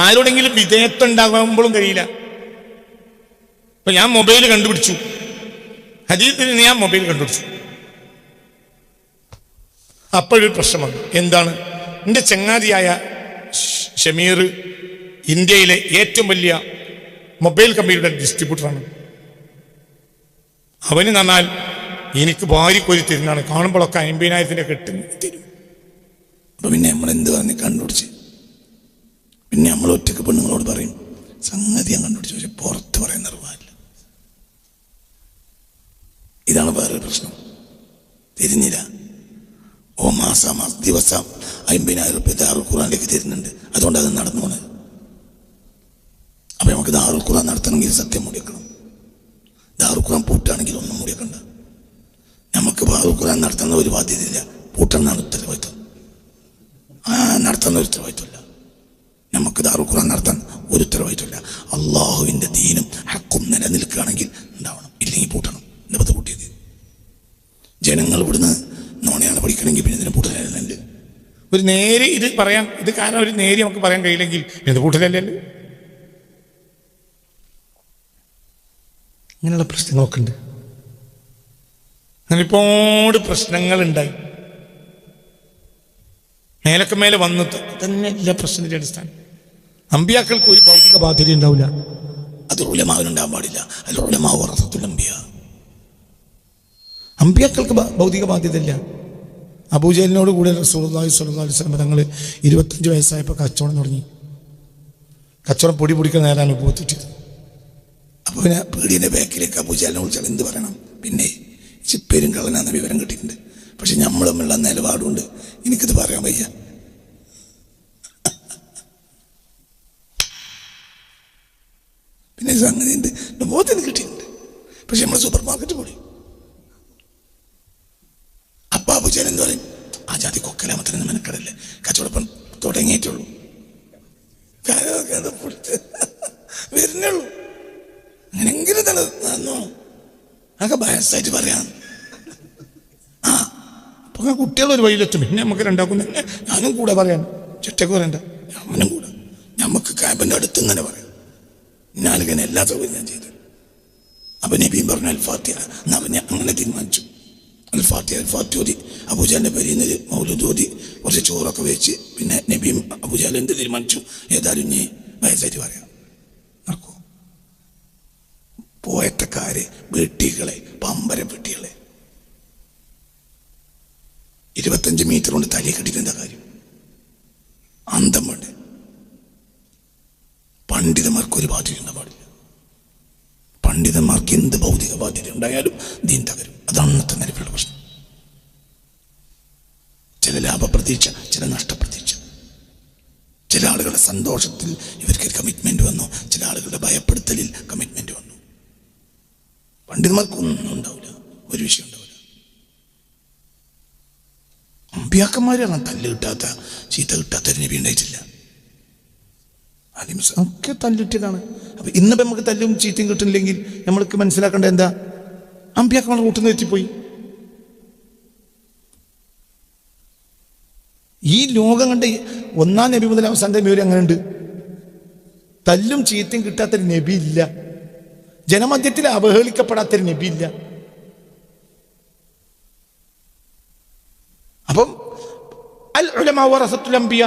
ആരോടെങ്കിലും വിധേയത്വം ഉണ്ടാകുമ്പോഴും കഴിയില്ല. ഇപ്പൊ ഞാൻ മൊബൈൽ കണ്ടുപിടിച്ചു, ഹദീസിൽ ഞാൻ മൊബൈൽ കണ്ടുപിടിച്ചു. അപ്പോഴൊരു പ്രശ്നം വന്നു. എന്താണ്? എൻ്റെ ചങ്ങാതിയായ ഷമീർ ഇന്ത്യയിലെ ഏറ്റവും വലിയ മൊബൈൽ കമ്പനിയുടെ ഡിസ്ട്രിബ്യൂട്ടറാണ്. അവന് നന്നാൽ എനിക്ക് ഭാര്യക്കൊരു തരുന്നതാണ്. കാണുമ്പോഴൊക്കെ 50,000 കെട്ട് തരും. അപ്പൊ പിന്നെ നമ്മൾ എന്ത് പറഞ്ഞ് കണ്ടുപിടിച്ച്? പിന്നെ നമ്മൾ ഒറ്റക്ക് പെണ്ണുങ്ങളോട് പറയും സംഗതി ഞാൻ കണ്ടുപിടിച്ചു, പക്ഷെ പുറത്ത് പറയാൻ നിർവാഹമില്ല. ഇതാണ് വേറൊരു പ്രശ്നം. തിരിഞ്ഞില്ല. മാസം ദിവസം 50,000 രൂപ ദാറുൽ ഖുർആനിലേക്ക് തരുന്നുണ്ട്. അതുകൊണ്ട് അത് നടന്നു പോണത്. അപ്പൊ നമുക്ക് ദാറുൽ ഖുർആൻ നടത്തണമെങ്കിൽ സത്യം മൂടിയേക്കണം. ദാറുൽ ഖുർആൻ പൂട്ടാണെങ്കിൽ ഒന്നും മൂടിയേക്കണ്ട. നമുക്ക് ദാറുൽ ഖുർആൻ നടത്തുന്ന ഒരു ബാധ്യതയില്ല. പൂട്ടണമെന്നാണ് ഉത്തരവാദിത്വം. നടത്തുന്ന ഒരു ഉത്തരവാദിത്വമില്ല. നമുക്ക് ദാറുൽ ഖുർആൻ നടത്താൻ ഒരു ഉത്തരവാദിത്വമില്ല. അള്ളാഹുവിൻ്റെ ദീനും ഹക്കും നിലനിൽക്കുകയാണെങ്കിൽ ഉണ്ടാവണം, ഇല്ലെങ്കിൽ പൂട്ടണം. എന്നിട്ട് പൂട്ടിയത് ജനങ്ങൾ ഇവിടുന്ന് നോണയാണ് പഠിക്കണമെങ്കിൽ പിന്നെ ഇതിനെ പൂട്ടലുണ്ട്. ഒരു നേരെ ഇത് പറയാം, ഇത് കാരണം ഒരു നേരെ നമുക്ക് പറയാൻ കഴിയില്ലെങ്കിൽ എന്ത് പൂട്ടലല്ലേ? ഇങ്ങനെയുള്ള പ്രശ്നങ്ങളൊക്കെ ഉണ്ട്. അങ്ങനെ ഒരുപാട് പ്രശ്നങ്ങളുണ്ടായി. മേലൊക്കെ മേലെ വന്നു തന്നെ എല്ലാ പ്രശ്നത്തിന്റെ അടിസ്ഥാനം. അമ്പിയാക്കൾക്ക് ഒരു ഭൗതിക ബാധ്യത ഉണ്ടാവില്ല. അത് ഉലമാവിനുണ്ടാകാൻ പാടില്ല. അല്ല ഉലമാവ് വറസത്തുൽ അംബിയാ. അമ്പിയാക്കൾക്ക് ഭൗതിക ബാധ്യത ഇല്ല. അബൂജഹലിനോട് കൂടെ റസൂലുള്ളാഹി സ്വല്ലല്ലാഹു അലൈഹി വസല്ലം തങ്ങൾ 25 വയസ്സായപ്പോൾ കച്ചവടം തുടങ്ങി. കച്ചവടം പൊടി പൊടിക്കുന്ന നേരാണ് പോത്തിട്ടത്. അപ്പോൾ പിന്നെ പീടിയൻ്റെ ബാക്കിലേക്ക് അബൂജഹലിനെ വിളിച്ചാൽ എന്ത് പറയണം? പിന്നെ പേരും കള്ളനാന്ന വിവരം കിട്ടിയിട്ടുണ്ട്, പക്ഷെ നമ്മൾ തമ്മിലുള്ള നിലപാടുണ്ട്, എനിക്കിത് പറയാൻ വയ്യ. പിന്നെ സംഗതി ഉണ്ട്, ബോധത്തിന് കിട്ടിയിട്ടുണ്ട്, പക്ഷെ നമ്മൾ സൂപ്പർ മാർക്കറ്റ് പോയി. അപ്പൊ അബൂജഹൽ എന്ത് പറയും? ആ ജാതി കൊക്കലാമത്തിന് മെനക്കടല്ലേ, കച്ചവടപ്പം തുടങ്ങിയിട്ടുള്ളൂ, വരുന്നുള്ളൂ, അങ്ങനെങ്കിലും തന്നെ നടന്നോ അതൊക്കെ വയസ്സായിട്ട് പറയാം. അപ്പൊ കുട്ടികളൊരു വഴിയിലെത്തും. പിന്നെ നമുക്ക് രണ്ടാക്കും ഞാനും കൂടെ പറയാൻ ചുറ്റക്ക് പറയണ്ട, ഞാനും കൂടെ നമുക്ക് ക്യാമ്പിൻ്റെ അടുത്ത് ഇങ്ങനെ പറയാം. ഞാനിങ്ങനെ എല്ലാ സൗകര്യം ഞാൻ ചെയ്തു. അപ്പൊ നബിയും പറഞ്ഞു അൽ-ഫാത്തിഹ. എന്നാ ഞാൻ അങ്ങനെ തീരുമാനിച്ചു. അൽ-ഫാത്തിഹ ഓതി അബൂജഹലിന്റെ പേരിൽ മൗലൂദ് ഓതി കുറച്ച് ചോറൊക്കെ വെച്ച് പിന്നെ നബിയും അബൂജഹൽ എന്ത് തീരുമാനിച്ചു? ഏതായാലും നീ വയസ്സായിട്ട് പറയാം, നടക്കൂ. പോയത്തക്കാര് വെട്ടികളെ, പമ്പര വെട്ടികളെ 25 മീറ്റർ കൊണ്ട് തലയെ കെട്ടിട്ട് എന്താ കാര്യം? അന്തം വേണ്ട. പണ്ഡിതന്മാർക്ക് ഒരു ബാധ്യത ഉണ്ടാൻ പാടില്ല. പണ്ഡിതന്മാർക്ക് എന്ത് ഭൗതിക ബാധ്യത ഉണ്ടായാലും ദീൻ തകരും. അതാണ് അന്നത്തെ നിലവിലുള്ള പ്രശ്നം. ചില ലാഭപ്രതീക്ഷ, ചില നഷ്ടപ്രതീക്ഷ. ചില ആളുകളുടെ സന്തോഷത്തിൽ ഇവർക്ക് കമ്മിറ്റ്മെന്റ് വന്നു, ചില ആളുകളുടെ ഭയപ്പെടുത്തലിൽ കമ്മിറ്റ്മെന്റ് വന്നു. പണ്ഡിതന്മാർക്കൊന്നും ഉണ്ടാവില്ല, ഒരു വിഷയം ഉണ്ടാവില്ല. അമ്പിയാക്കന്മാരാണ് തല്ല് കിട്ടാത്ത, ചീത്ത കിട്ടാത്ത ഒരു നബി ഉണ്ടായിട്ടില്ല. ഒക്കെ തല്ലിട്ടതാണ്. അപ്പൊ ഇന്നിപ്പോ നമുക്ക് തല്ലും ചീത്തയും കിട്ടുന്നില്ലെങ്കിൽ നമ്മൾക്ക് മനസ്സിലാക്കേണ്ട എന്താ? അമ്പിയാക്കന്മാരുടെ കൂട്ടുന്ന തെറ്റിപ്പോയി. ഈ ലോകം കണ്ട ഒന്നാം നബി മുതൽ അവസാനത്തെ നബി വരെ അങ്ങനെ ഉണ്ട്. തല്ലും ചീത്തയും കിട്ടാത്തൊരു നബി ഇല്ല. ജനമധ്യത്തിൽ അവഹേളിക്കപ്പെടാത്തൊരു നബി ഇല്ല. അപ്പം അൽ ഉലമാ വറസത്തുൽ അംബിയ.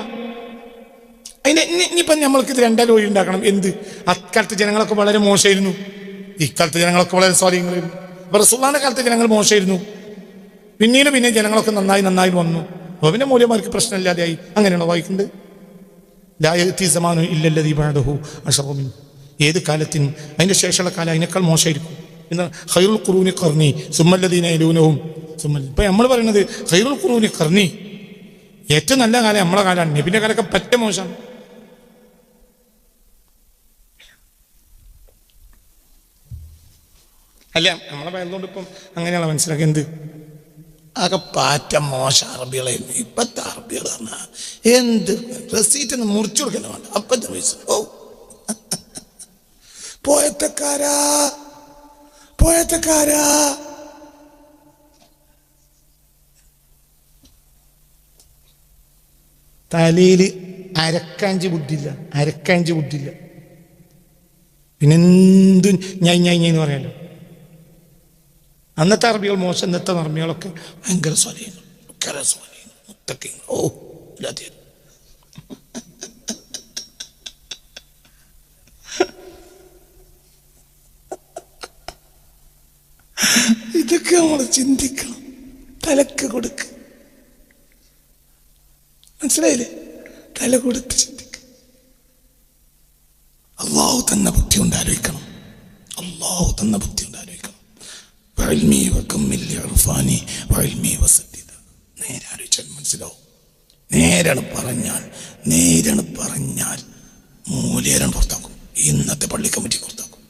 അതിന് ഇനിയിപ്പം നമ്മൾക്കിത് രണ്ടാലും വഴി ഉണ്ടാക്കണം. എന്ത്? അക്കാലത്തെ ജനങ്ങളൊക്കെ വളരെ മോശമായിരുന്നു, ഇക്കാലത്തെ ജനങ്ങളൊക്കെ വളരെ സ്വാധീനങ്ങളായിരുന്നു. അപ്പൊ റസൂലുള്ളാഹിന്റെ കാലത്തെ ജനങ്ങൾ മോശമായിരുന്നു, പിന്നീട് പിന്നെ ജനങ്ങളൊക്കെ നന്നായി വന്നു. അപ്പൊ പിന്നെ മൂല്യമാർക്ക് പ്രശ്നമില്ലാതെയായി. അങ്ങനെയാണോ വായിക്കുന്നത്? ലാ യഅതി സമാനു ഇല്ലല്ലദീ ബഅദഹു അശറു മിൻഹു. ഏത് കാലത്തിനും അതിൻ്റെ ശേഷമുള്ള കാലം അതിനേക്കാൾ മോശമായിരിക്കും. എന്നാൽ ഖൈറുൽ ഖുറൂനി ഖർനി സുമ്മല്ലദീന യലൂനഹും ഇപ്പം നമ്മൾ പറയുന്നത് ഖൈറുൽ ഖുറൂനി ഖർനി, ഏറ്റവും നല്ല കാലം നമ്മളെ കാലമാണ്. നബിൻ്റെ കാലമൊക്കെ പറ്റ മോശമാണ്. അല്ല നമ്മളെ പറയുന്നതുകൊണ്ട് ഇപ്പം അങ്ങനെയാണ് മനസ്സിലാക്കി. എന്ത് ആകെ പാറ്റ മോശ അറബികളായിരുന്നു. ഇപ്പത്തെ അറബികൾ പറഞ്ഞാൽ എന്ത് റെസീറ്റ് ഒന്ന് മുറിച്ചു കൊടുക്കണം വേണ്ട, അപ്പത്തെ പൈസ. ഓ പോയത്തക്കാരാ തലയിൽ അരക്കാഞ്ച് ബുദ്ധിയില്ല. പിന്നെന്തും ഞാൻ എന്ന് പറയാലോ. അന്നത്തെ അറബികൾ മോശം, ഇന്നത്തെ അറബികളൊക്കെ ഭയങ്കര സ്വാധീനം, മുത്തക്കിങ്. ഓ ഇല്ലാതെ ഇതൊക്കെ നമ്മൾ ചിന്തിക്കണം, തലക്ക് കൊടുക്ക്. മനസ്സിലായില്ലേ? തല കൊടുത്ത് ചിന്തിക്കുക. അള്ളാഹു തന്ന ബുദ്ധി കൊണ്ട് ആലോചിക്കണം. നേരെ ആലോചിച്ചാൽ മനസ്സിലാവും. നേരാണ് പറഞ്ഞാൽ മൂലേരാണ് പുറത്താക്കും. ഇന്നത്തെ പള്ളി കമ്മിറ്റി പുറത്താക്കും.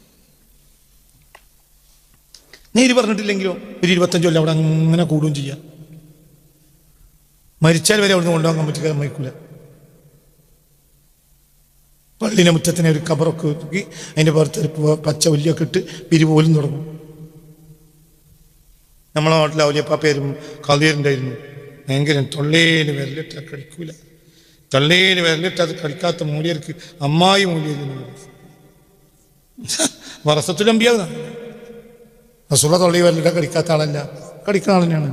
നേര് പറഞ്ഞിട്ടില്ലെങ്കിലോ ഒരു 25 കൊല്ലം അവിടെ അങ്ങനെ കൂടുകയും ചെയ്യാം. മരിച്ചാൽ വരെ അവിടുന്ന് കൊണ്ടുപോകാൻ കമ്മിറ്റിക്കാർ സമ്മതിക്കൂല. പള്ളിയുടെ മുറ്റത്തിനെ ഒരു കബറൊക്കെ ഒതുക്കി അതിൻ്റെ പുറത്ത് പച്ച ഉല്ലിയൊക്കെ ഇട്ട് പിരിപോലും തുടങ്ങും. നമ്മളെ നാട്ടിൽ ഔലിയപ്പാ പേരും കളീരുണ്ടായിരുന്നു. ഭയങ്കര തൊള്ളേല് വിരലിട്ട് കടിക്കൂല. തൊള്ളേല് വിരലിട്ട് അത് കടിക്കാത്ത മൂലിയർക്ക് അമ്മായി മൂലിയരുന്നു. വറസത്തുലമ്പിയാ റസൂലുള്ള തൊള്ളി വിരലിട്ട് കടിക്കാത്ത ആളല്ല, കടിക്കുന്ന ആൾ തന്നെയാണ്.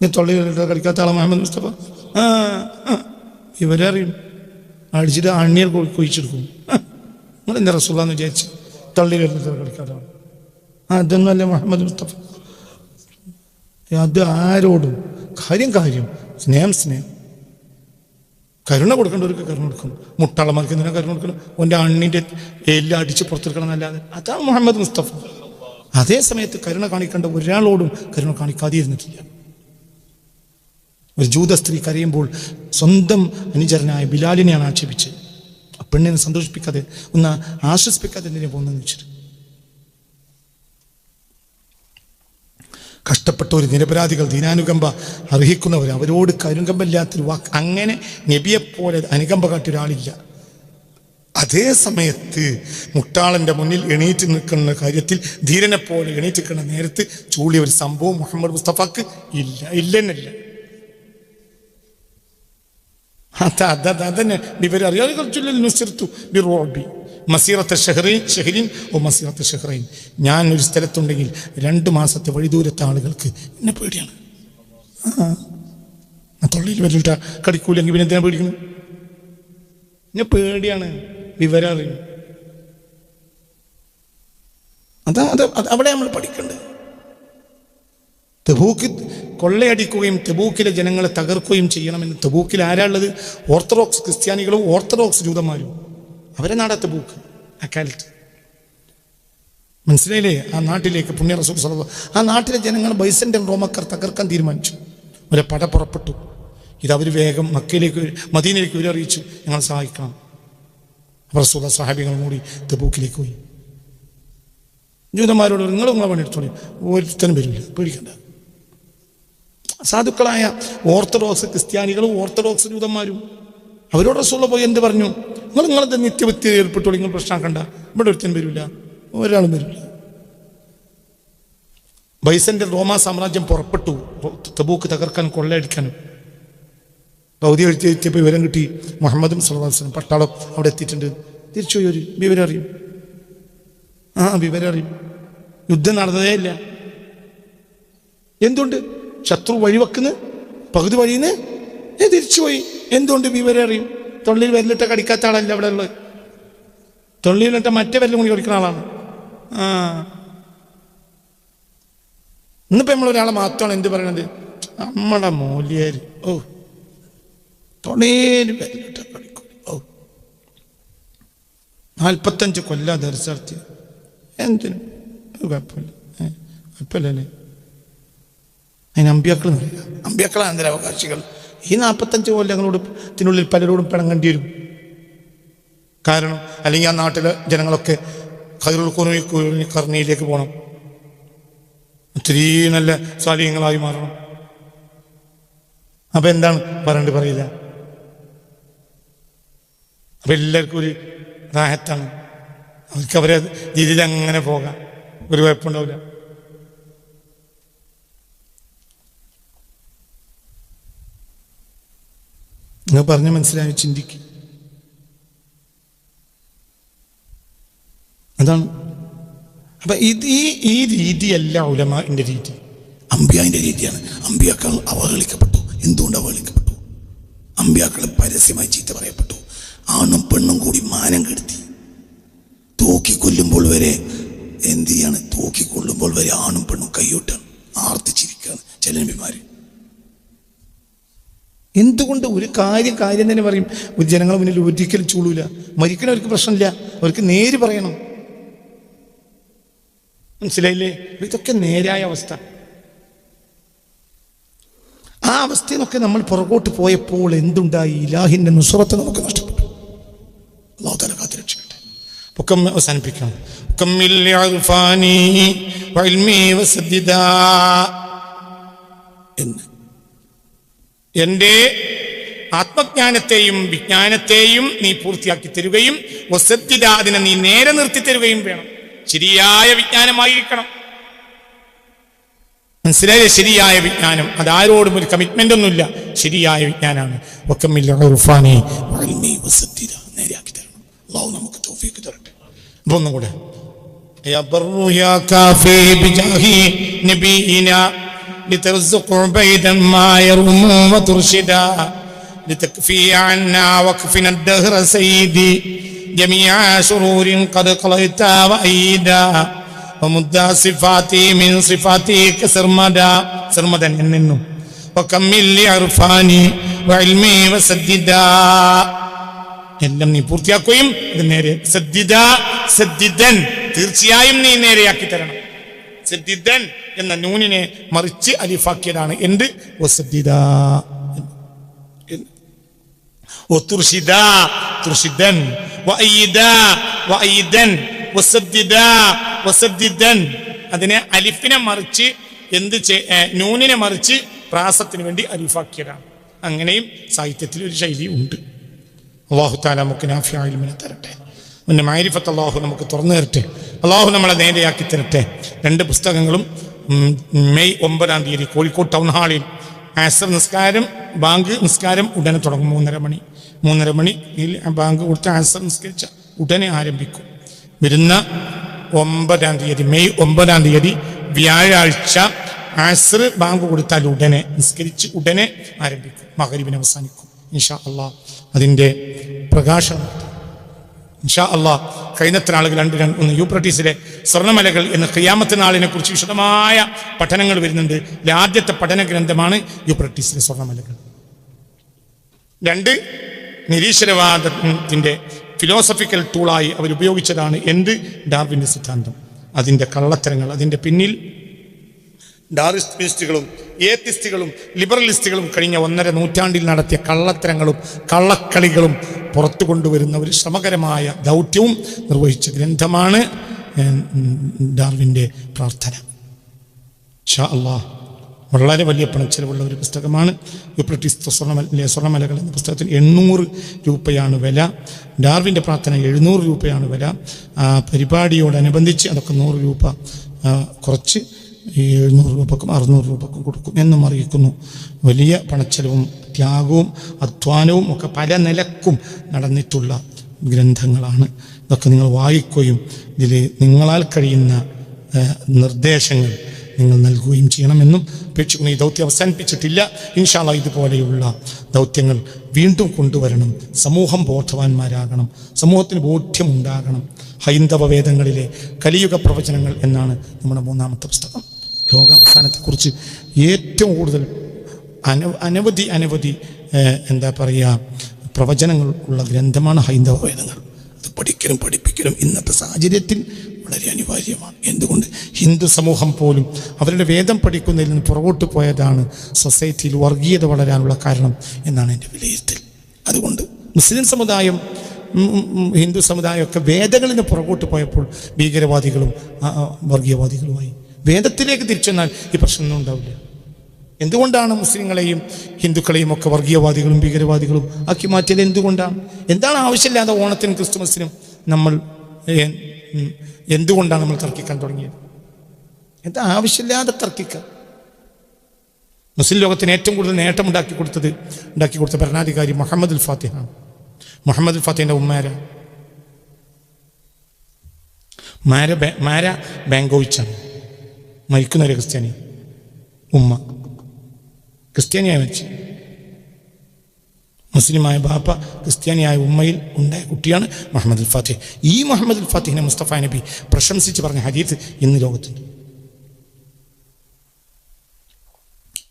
നീ തൊള്ളി വിരലിട്ട് കടിക്കാത്ത ആളാണ് മുഹമ്മദ് മുസ്തഫ. ഇവരെ അറിയും. അടിച്ചിട്ട് അണ്ണിയർ കൊഴിച്ചെടുക്കും. നിങ്ങളെന്താ റസൂലാന്ന് വിചാരിച്ച് തള്ളി വിരലിട്ട് കടിക്കാത്ത ആൾ? അതൊന്നുമല്ല മുഹമ്മദ് മുസ്തഫ. അത് ആരോടും കാര്യം സ്നേഹം. കരുണ കൊടുക്കേണ്ടവർക്ക് കരുണ കൊടുക്കും. മുട്ടാളന്മാർക്ക് എന്തിനാ കരുണ കൊടുക്കണം? ഓൻ്റെ അണ്ണിൻ്റെ എല്ലാം അടിച്ച് പുറത്തെടുക്കണം എന്നല്ലാതെ. അതാണ് മുഹമ്മദ് മുസ്തഫ. അതേ സമയത്ത് കരുണ കാണിക്കേണ്ട ഒരാളോടും കരുണ കാണിക്കാതെ ഇരുന്നിട്ടില്ല. ഒരു ജൂത സ്ത്രീ കരയുമ്പോൾ സ്വന്തം അനുചരനായ ബിലാലിനെയാണ് ആക്ഷേപിച്ചത്. ആ പെണ്ണിനെ സന്തോഷിപ്പിക്കാതെ ഒന്ന് ആശ്വസിപ്പിക്കാതെ എന്തിനാ പോകുന്നതെന്ന് വെച്ചിട്ട്. കഷ്ടപ്പെട്ടവർ, നിരപരാധികൾ, ദീനാനുകമ്പ അർഹിക്കുന്നവർ, അവരോട് കരുങ്കമ്പല്ലാത്തൊരു വാക്ക്. അങ്ങനെ നബിയെപ്പോലെ അനുകമ്പ കാട്ടിയ ഒരാളില്ല. അതേ സമയത്ത് മുട്ടാളൻ്റെ മുന്നിൽ എണീറ്റ് നിൽക്കുന്ന കാര്യത്തിൽ ധീരനെ പോലെ എണീറ്റ് നിൽക്കുന്ന നേരത്ത് ചൂളിയ ഒരു സംഭവം മുഹമ്മദ് മുസ്തഫക്ക് ഇല്ലെന്നല്ല. അതന്നെ വിവരം അറിയാതെ ഞാൻ ഒരു സ്ഥലത്തുണ്ടെങ്കിൽ 2 മാസത്തെ വഴിദൂരത്തെ ആളുകൾക്ക് എന്നെ പേടിയാണ്. തൊള്ളിയിൽ വരില്ല കടിക്കൂലെങ്കിൽ പിന്നെ എന്തിനാ പേടിക്കുന്നു? എന്നെ പേടിയാണ്. വിവരം അറിയും. അവിടെ നമ്മൾ പഠിക്കേണ്ടത്. തെബൂക്ക് കൊള്ളയടിക്കുകയും തെബൂക്കിലെ ജനങ്ങളെ തകർക്കുകയും ചെയ്യണമെന്ന്. തെബൂക്കിൽ ആരാളുള്ളത്? ഓർത്തഡോക്സ് ക്രിസ്ത്യാനികളും ഓർത്തഡോക്സ് ജൂതന്മാരും. അവരെ നാടാ തെബൂക്ക് അക്കാലത്ത്. മനസ്സിലായില്ലേ? ആ നാട്ടിലേക്ക് പുണ്യ റസൂൽ സല്ലല്ലാഹു അലൈഹി വസല്ലം ആ നാട്ടിലെ ജനങ്ങൾ ബൈസന്റൈൻ റോമക്കാർ തകർക്കാൻ തീരുമാനിച്ചു. ഒരു പട പുറപ്പെട്ടു. ഇതവർ വേഗം മക്കയിലേക്ക് മദീനയിലേക്ക് ഇവരറിയിച്ചു, ഞങ്ങൾ സഹായിക്കണം. റസൂൽ സഹാബികളും കൂടി തെബൂക്കിലേക്ക് പോയി. ജൂതന്മാരോട് നിങ്ങളെ പണിയെടുത്തോളി, ഒരുത്തനും വരില്ല, പേടിക്കണ്ട. സാധുക്കളായ ഓർത്തഡോക്സ് ക്രിസ്ത്യാനികളും ഓർത്തഡോക്സ് ജൂതന്മാരും അവരോട് റസൂലുള്ള പോയി എന്ത് പറഞ്ഞു? നിങ്ങളത് നിത്യവൃത്തി ഏർപ്പെട്ടോളി, നിങ്ങൾ പ്രശ്നമാക്കണ്ട, ഇവിടെ ഒരുത്തനും വരില്ല, ഒരാളും വരില്ല. ബൈസന്റെ റോമാ സാമ്രാജ്യം പുറപ്പെട്ടു തബൂക്ക് തകർക്കാനും കൊള്ളയടിക്കാനും. പൗതി എഴുത്തിയപ്പോൾ വിവരം കിട്ടി മുഹമ്മദും സല്ലല്ലാഹു അലൈഹി വസല്ലം പട്ടാളം അവിടെ എത്തിയിട്ടുണ്ട്. തിരിച്ചുപോയി. ഒരു വിവരം അറിയും. വിവരം അറിയും. യുദ്ധം നടന്നതേ ഇല്ല. എന്തുകൊണ്ട്? ശത്രു വഴിവെക്കുന്ന പകുതി വഴിന്ന് തിരിച്ചുപോയി. എന്തുകൊണ്ട്? വിവരം അറിയും. തൊള്ളിയിൽ വിരലിട്ട കടിക്കാത്ത ആളല്ല അവിടെ ഉള്ളത്. തൊള്ളിയിലിട്ട മറ്റേ വിരലും കൂടി കടിക്കുന്ന ആളാണ്. ഇന്നിപ്പോ നമ്മളൊരാളെ മാത്രമാണ് എന്ത് പറയണത്? നമ്മളെ മൂല്യര് തൊള്ളിയിൽ വിരലിട്ട കടിക്കും. 45 കൊല്ലം ദർശനത്തി എന്തിനും കുഴപ്പമില്ല, കുഴപ്പമില്ലല്ലേ. അതിന് അമ്പിയാക്കൾ എന്നറിയില്ല. അമ്പിയാക്കളാണ് അനന്തരാവകാശികൾ. ഈ 45 കൊല്ലങ്ങളോടത്തിനുള്ളിൽ പലരോടും പിണങ്ങേണ്ടി വരും. കാരണം അല്ലെങ്കിൽ ആ നാട്ടിലെ ജനങ്ങളൊക്കെ ഖൈറുൽ ഖുർണിയിലേക്ക് പോകണം, ഒത്തിരി നല്ല സ്വാലിഹ്യങ്ങളായി മാറണം. അപ്പൊ എന്താണ് പറയില്ല. അപ്പൊ എല്ലാവർക്കും ഒരു റാഹത്താണ്, അവർക്ക് അവരെ രീതിയിൽ അങ്ങനെ പോകാം, ഒരു കുഴപ്പമുണ്ടാവില്ല. നിങ്ങൾ പറഞ്ഞ് മനസ്സിലായി, ചിന്തിക്കും. അതാണ്. അപ്പൊ ഈ രീതിയല്ല ഉലമാഇന്റെ രീതി, അമ്പിയാന്റെ രീതിയാണ്. അമ്പിയാക്കൾ അവഹേളിക്കപ്പെട്ടു. എന്തുകൊണ്ട് അവഹേളിക്കപ്പെട്ടു? അമ്പിയാക്കൾ പരസ്യമായി ചീത്ത പറയപ്പെട്ടു. ആണും പെണ്ണും കൂടി മാനം കെടുത്തി. തൂക്കിക്കൊല്ലുമ്പോൾ വരെ എന്ത് ചെയ്യാണ്? തൂക്കിക്കൊള്ളുമ്പോൾ വരെ ആണും പെണ്ണും കൈയോട്ടാണ്, ആർത്തിച്ചിരിക്കുകയാണ് ചില നബിമാര്. എന്തുകൊണ്ട്? ഒരു കാര്യം തന്നെ പറയും. ഒരു ജനങ്ങളെ മുന്നിൽ ഒരിക്കലും ചൂളൂല. മരിക്കണവർക്ക് പ്രശ്നമില്ല, അവർക്ക് നേര് പറയണം. മനസ്സിലായില്ലേ? ഇതൊക്കെ നേരായ അവസ്ഥ. ആ അവസ്ഥയിൽ നിന്നൊക്കെ നമ്മൾ പുറകോട്ട് പോയപ്പോൾ എന്തുണ്ടായി? ഇലാഹിന്റെ നുസ്റത്ത് നമുക്ക് നഷ്ടപ്പെട്ടു. അല്ലാഹു തആല കാത്തുരക്ഷിക്കട്ടെ. അവസാനിപ്പിക്കണം. എന്റെ ആത്മജ്ഞാനത്തെയും വിജ്ഞാനത്തെയും നീ പൂർത്തിയാക്കി തരുകയും അതിനെ നീ നേരെ നിർത്തി തരുകയും വേണം. ശരിയായ വിജ്ഞാനമായിരിക്കണം. മനസ്സിലായില്ലേ? ശരിയായ വിജ്ഞാനം. അതാരോടും ഒരു കമ്മിറ്റ്മെന്റ് ഒന്നുമില്ല, ശരിയായ വിജ്ഞാനാണ്. നേരെയാക്കി തരണം. അല്ലാഹു നമുക്ക് തൗഫീഖ് തരട്ടെ. അപ്പൊ ഒന്നും കൂടെ, യാ ബർറു യാ കാഫി ബിജാഹി നബിയിനാ لترزق عبيدا ما يروم وترشدا لتكفي عنا وكفنا الدهر سيدي جميع شرور قد قضيتا وأيدا ومدى صفاتي من صفاتي كسرمدا سرمدا إنه وكمل لعرفاني وعلمي وسددا എല്ലാം നീ പൂർത്തിയാക്കുകയും ഇത് നേരെ സദ്ദിദൻ തീർച്ചയായും നീ നേരെയാക്കി തരണം. സദ്ദിദൻ എന്ന നൂനിനെ മറിച്ച് അലിഫാക്കിയതാണ്. എന്ത്? അതിനെ അലിഫിനെ മറിച്ച് നൂനിനെ മറിച്ച് പ്രാസത്തിന് വേണ്ടി അലിഫാക്കിയതാണ്. അങ്ങനെയും സാഹിത്യത്തിൽ ഒരു ശൈലി ഉണ്ട്. അല്ലാഹു തആല നമുക്ക് നാഫിയായ ഇൽമിനെ തരട്ടെ. പിന്നെ മഅരിഫത്ത് അല്ലാഹു നമുക്ക് തുറന്നു തരട്ടെ. അല്ലാഹു നമ്മളെ നേരെയാക്കി തരട്ടെ. 2 പുസ്തകങ്ങളും മെയ് 9-ാം തീയതി കോഴിക്കോട് ടൗൺ ഹാളിൽ അസ്ർ നിസ്കാരം, ബാങ്ക് നിസ്കാരം ഉടനെ തുടങ്ങും. 3:30 മണിയിൽ ബാങ്ക് കൊടുത്ത് അസ്ർ നിസ്കരിച്ച ഉടനെ ആരംഭിക്കും. വരുന്ന 9-ാം തീയതി മെയ് 9-ാം തീയതി വ്യാഴാഴ്ച അസ്ർ ബാങ്ക് കൊടുത്താൽ ഉടനെ നിസ്കരിച്ച് ഉടനെ ആരംഭിക്കും. മഗ്‌രിബിന് അവസാനിക്കും ഇൻഷാ അല്ലാഹ്. അതിൻ്റെ പ്രകാശനം ഇൻഷാ അല്ലാഹ് കഴിഞ്ഞത്ര ആളുകൾ 2 യൂപ്രട്ടീസിലെ സ്വർണ്ണമലകൾ എന്ന ഖിയാമത്ത് നാളിനെ കുറിച്ച് വിശദമായ പഠനങ്ങൾ വരുന്നുണ്ട്. ആദ്യത്തെ പഠന ഗ്രന്ഥമാണ് യൂപ്രട്ടീസിലെ സ്വർണ്ണമലകൾ. 2 നിരീശ്വരവാദത്തിന്റെ ഫിലോസഫിക്കൽ ടൂളായി അവരുപയോഗിച്ചതാണ് എന്ത്? ഡാർവിന്റെ സിദ്ധാന്തം. അതിൻ്റെ കള്ളത്തരങ്ങൾ, അതിൻ്റെ പിന്നിൽ ഡാർവിനിസ്റ്റുകളും ഏത്തിസ്റ്റുകളും ലിബറലിസ്റ്റുകളും കഴിഞ്ഞ 1.5 നൂറ്റാണ്ടിൽ നടത്തിയ കള്ളത്തരങ്ങളും കള്ളക്കളികളും പുറത്തു കൊണ്ടുവരുന്ന ഒരു ശ്രമകരമായ ദൗത്യവും നിർവഹിച്ച ഗ്രന്ഥമാണ് ഡാർവിൻ്റെ പ്രാർത്ഥന. ഇൻഷാ അല്ലാഹ് വളരെ വലിയ പണച്ചെലവുള്ള ഒരു പുസ്തകമാണ്. യൂപ്രട്ടീസ് സ്വർണ്ണമലകൾ എന്ന പുസ്തകത്തിന് 800 രൂപയാണ് വില. ഡാർവിൻ്റെ പ്രാർത്ഥന 700 രൂപയാണ് വില. പരിപാടിയോടനുബന്ധിച്ച് അതൊക്കെ 100 രൂപ കുറച്ച് 700 രൂപക്കും 600 രൂപക്കും കൊടുക്കും എന്നും അറിയിക്കുന്നു. വലിയ പണച്ചെലവും ത്യാഗവും അധ്വാനവും ഒക്കെ പല നിലക്കും നടന്നിട്ടുള്ള ഗ്രന്ഥങ്ങളാണ്. ഇതൊക്കെ നിങ്ങൾ വായിക്കുകയും ഇതിൽ നിങ്ങളാൽ കഴിയുന്ന നിർദ്ദേശങ്ങൾ നിങ്ങൾ നൽകുകയും ചെയ്യണമെന്നും അപേക്ഷിക്കുന്നു. ഈ ദൗത്യം അവസാനിപ്പിച്ചിട്ടില്ല. ഇൻഷാ അല്ലാഹ് ഇതുപോലെയുള്ള ദൗത്യങ്ങൾ വീണ്ടും കൊണ്ടുവരണം. സമൂഹം ബോധവാന്മാരാകണം, സമൂഹത്തിന് ബോധ്യമുണ്ടാകണം. ഹൈന്ദവ വേദങ്ങളിലെ കലിയുഗ പ്രവചനങ്ങൾ എന്നാണ് നമ്മുടെ 3ാമത്തെ പുസ്തകം. ലോകാവസാനത്തെക്കുറിച്ച് ഏറ്റവും കൂടുതൽ അനവധി എന്താ പറയുക പ്രവചനങ്ങൾ ഉള്ള ഗ്രന്ഥമാണ് ഹൈന്ദവ വേദങ്ങൾ. അത് പഠിക്കലും പഠിപ്പിക്കലും ഇന്നത്തെ സാഹചര്യത്തിൽ വളരെ അനിവാര്യമാണ്. എന്തുകൊണ്ട്? ഹിന്ദു സമൂഹം പോലും അവരുടെ വേദം പഠിക്കുന്നതിൽ നിന്ന് പുറകോട്ട് പോയതാണ് സൊസൈറ്റിയിൽ വർഗീയത വളരാനുള്ള കാരണം എന്നാണ് എൻ്റെ വിലയിരുത്തൽ. അതുകൊണ്ട് മുസ്ലിം സമുദായം ഹിന്ദു സമുദായമൊക്കെ വേദങ്ങളിൽ നിന്ന് പുറകോട്ട് പോയപ്പോൾ ഭീകരവാദികളും വർഗീയവാദികളുമായി. വേദത്തിലേക്ക് തിരിച്ചു വന്നാൽ ഈ പ്രശ്നമൊന്നും ഉണ്ടാവില്ല. എന്തുകൊണ്ടാണ് മുസ്ലിങ്ങളെയും ഹിന്ദുക്കളെയും ഒക്കെ വർഗീയവാദികളും ഭീകരവാദികളും ആക്കി മാറ്റിയത്? എന്തുകൊണ്ടാണ്? എന്താണ് ആവശ്യമില്ലാതെ ഓണത്തിനും ക്രിസ്തുമസിനും നമ്മൾ എന്തുകൊണ്ടാണ് നമ്മൾ തർക്കിക്കാൻ തുടങ്ങിയത്? എന്താ ആവശ്യമില്ലാതെ തർക്കിക്കുക? മുസ്ലിം ലോകത്തിന് ഏറ്റവും കൂടുതൽ നേട്ടം ഉണ്ടാക്കി കൊടുത്ത ഭരണാധികാരി മുഹമ്മദ് ഫാത്തിഹാണ്. മുഹമ്മദ് ഫാത്തിഹിന്റെ ഉമ്മാര ബാങ്കോവിച്ചാണ്. മരിക്കുന്ന ഒരു ക്രിസ്ത്യാനി ഉമ്മ ക്രിസ്ത്യാനിയായി മരിച്ചു. മുസ്ലിമായ ബാപ്പ ക്രിസ്ത്യാനിയായ ഉമ്മയിൽ ഉണ്ടായ കുട്ടിയാണ് മുഹമ്മദ് ഫാത്തിഹ്. ഈ മുഹമ്മദ് ഫാത്തിഹിനെ മുസ്തഫ നബി പ്രശംസിച്ച് പറഞ്ഞ ഹദീസ് ഇന്ന് ലോകത്തുണ്ട്.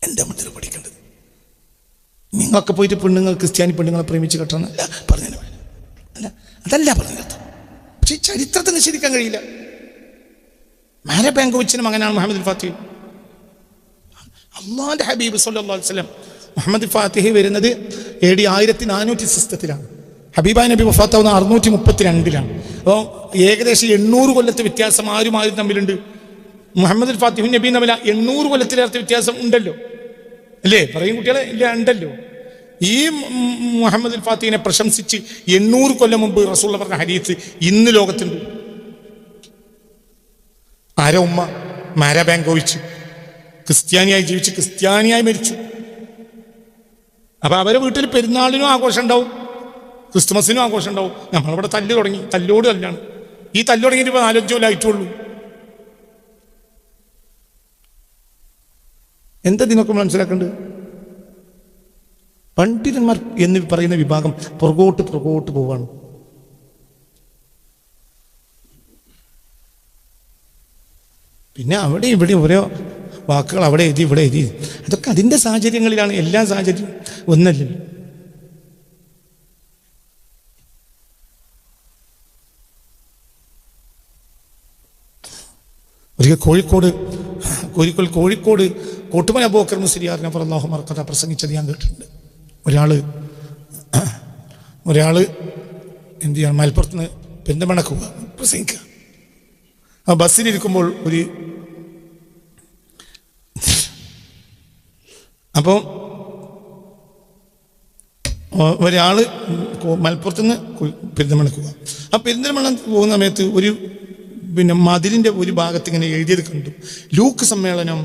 എന്താ മറ്റൊരു പഠിക്കേണ്ടത്? നിങ്ങളൊക്കെ പോയിട്ട് ക്രിസ്ത്യാനി പെണ്ണുങ്ങളെ പ്രേമിച്ച് കെട്ടണം അല്ല പറഞ്ഞത് അല്ല, അതല്ല പറഞ്ഞത്. പക്ഷെ ചരിത്രത്തെ നിഷേധിക്കാൻ കഴിയില്ല. മാര ബാങ്കോവിച്ചിന് മകനാണ് മുഹമ്മദ് ഫാത്തിഹ്. അള്ളാന്റെ ഹബീബ് സല്ലല്ലാഹു അലൈഹി വസല്ലം മുഹമ്മദ് ഫാത്തിഹ് വരുന്നത് AD 1400 ഹബീബായ നബി വഫാത്താവുന്ന 632. അപ്പോൾ ഏകദേശം 800 കൊല്ലത്തെ വ്യത്യാസം ആരും തമ്മിലുണ്ട്. മുഹമ്മദ് ഫാത്തിഹും നബി തമ്മിൽ 800 കൊല്ലത്തിലേറെ വ്യത്യാസം ഉണ്ടല്ലോ, അല്ലേ? പറയും കുട്ടികളെ, ഇല്ല, ഉണ്ടല്ലോ. ഈ മുഹമ്മദ് ഫാത്തിഹിനെ പ്രശംസിച്ച് 800 കൊല്ലം മുമ്പ് റസൂലുള്ള പറഞ്ഞ ഹദീസ് ഇന്ന് ലോകത്തുണ്ട്. ആരാ ഉമ്മ? മാര ബാങ്കോവിച്ച് ക്രിസ്ത്യാനിയായി ജീവിച്ച് ക്രിസ്ത്യാനിയായി മരിച്ചു. അപ്പൊ അവരെ വീട്ടിൽ പെരുന്നാളിനും ആഘോഷം ഉണ്ടാവും, ക്രിസ്തുമസിനും ആഘോഷം ഉണ്ടാവും. നമ്മളിവിടെ തല്ലോട് തല്ലാണ്. ഈ തല്ല് തുടങ്ങിയിട്ട് ഇപ്പോൾ 4-5 കൊല്ലമായിട്ടുള്ളൂ. എന്താ ഇതിനൊക്കെ മനസ്സിലാക്കേണ്ടത്? പണ്ഡിതന്മാർ എന്ന് പറയുന്ന വിഭാഗം പുറകോട്ട് പോവാണ്. പിന്നെ അവിടെ ഇവിടെ ഓരോ വാക്കുകൾ അവിടെ എഴുതി ഇവിടെ എഴുതി, അതൊക്കെ അതിൻ്റെ സാഹചര്യങ്ങളിലാണ്. എല്ലാ സാഹചര്യവും ഒന്നല്ലല്ലോ. ഒരിക്കൽ കോഴിക്കോട് കോട്ടുമല അബൂബക്കർ മുസ്ലിയാറിനെ റളിയല്ലാഹു അൻഹു കഥ പ്രസംഗിച്ചത് ഞാൻ കേട്ടിട്ടുണ്ട്. ഒരാള് എന്ത് ചെയ്യണം, മലപ്പുറത്ത് നിന്ന് പെരിന്തൽമണ്ണക്ക് പ്രസംഗിക്കുക. ആ ബസ്സിലിരിക്കുമ്പോൾ അപ്പോൾ ഒരാൾ മലപ്പുറത്ത് നിന്ന് പെരിന്തൽമണ്ണക്ക് പോവുക. ആ പെരിന്തൽമണ്ണ പോകുന്ന സമയത്ത് മതിലിൻ്റെ ഒരു ഭാഗത്ത് ഇങ്ങനെ എഴുതിയത് കണ്ടു, ലൂക്ക് സമ്മേളനം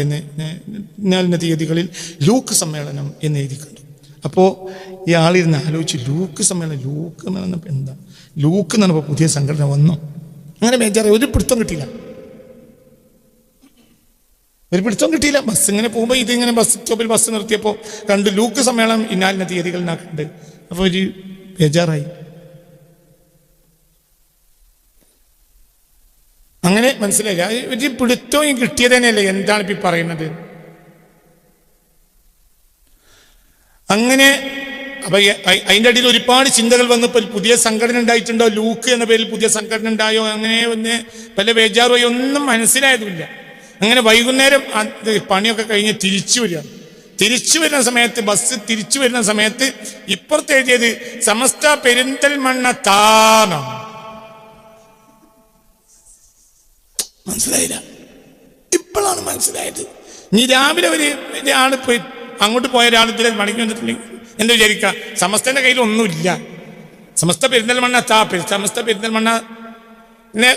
എന്ന് ഇന്ന തീയതികളിൽ ലൂക്ക് സമ്മേളനം എന്ന് എഴുതി കണ്ടു. അപ്പോൾ ഈ ആളിരുന്ന് ആലോചിച്ച്, ലൂക്ക് സമ്മേളനം എന്താ? ലൂക്ക് എന്ന് പറഞ്ഞപ്പോൾ പുതിയ സംഘടന വന്നു. അങ്ങനെ ബേജാറ്, ഒരു പിടുത്തം കിട്ടിയില്ല. ബസ് ഇങ്ങനെ പോകുമ്പോൾ ഇതിങ്ങനെ ബസ് സ്റ്റോപ്പിൽ ബസ് നിർത്തിയപ്പോൾ കണ്ട് ലൂക്ക് സമ്മേളനം ഇന്നാലിന തീയതികൾ നാക്കുണ്ട്. അപ്പോൾ ഒരു ബേജാറായി. അങ്ങനെ മനസ്സിലായില്ല, ഒരു പിടുത്തവും കിട്ടിയത് തന്നെയല്ലേ, എന്താണ് ഇപ്പം പറയുന്നത്? അങ്ങനെ അപ്പൊ അതിൻ്റെ അടിയിൽ ഒരുപാട് ചിന്തകൾ വന്നപ്പോൾ പുതിയ സംഘടന ഉണ്ടായിട്ടുണ്ടോ, ലൂക്ക് എന്ന പേരിൽ പുതിയ സംഘടന ഉണ്ടായോ, അങ്ങനെ പല ബേജാറോ ഒന്നും മനസ്സിലായതുമില്ല. അങ്ങനെ വൈകുന്നേരം പണിയൊക്കെ കഴിഞ്ഞ് തിരിച്ചു വരുന്ന സമയത്ത് ബസ് തിരിച്ചു വരുന്ന സമയത്ത് ഇപ്പുറത്ത് എഴുതിയത് സമസ്ത പെരിന്തൽമണ്ണ താനം. മനസ്സിലായില്ല, ഇപ്പോഴാണ് മനസ്സിലായത്. ഇനി രാവിലെ ഒരാൾ പോയി അങ്ങോട്ട് പോയ ഒരാൾ ഇതിൽ മടങ്ങി വന്നിട്ടുണ്ടെങ്കിൽ എന്താ വിചാരിക്കുക? സമസ്തന്റെ കയ്യിൽ ഒന്നുമില്ല. സമസ്ത പെരിന്തൽമണ്ണ സമസ്ത പെരിന്തൽമണ്ണ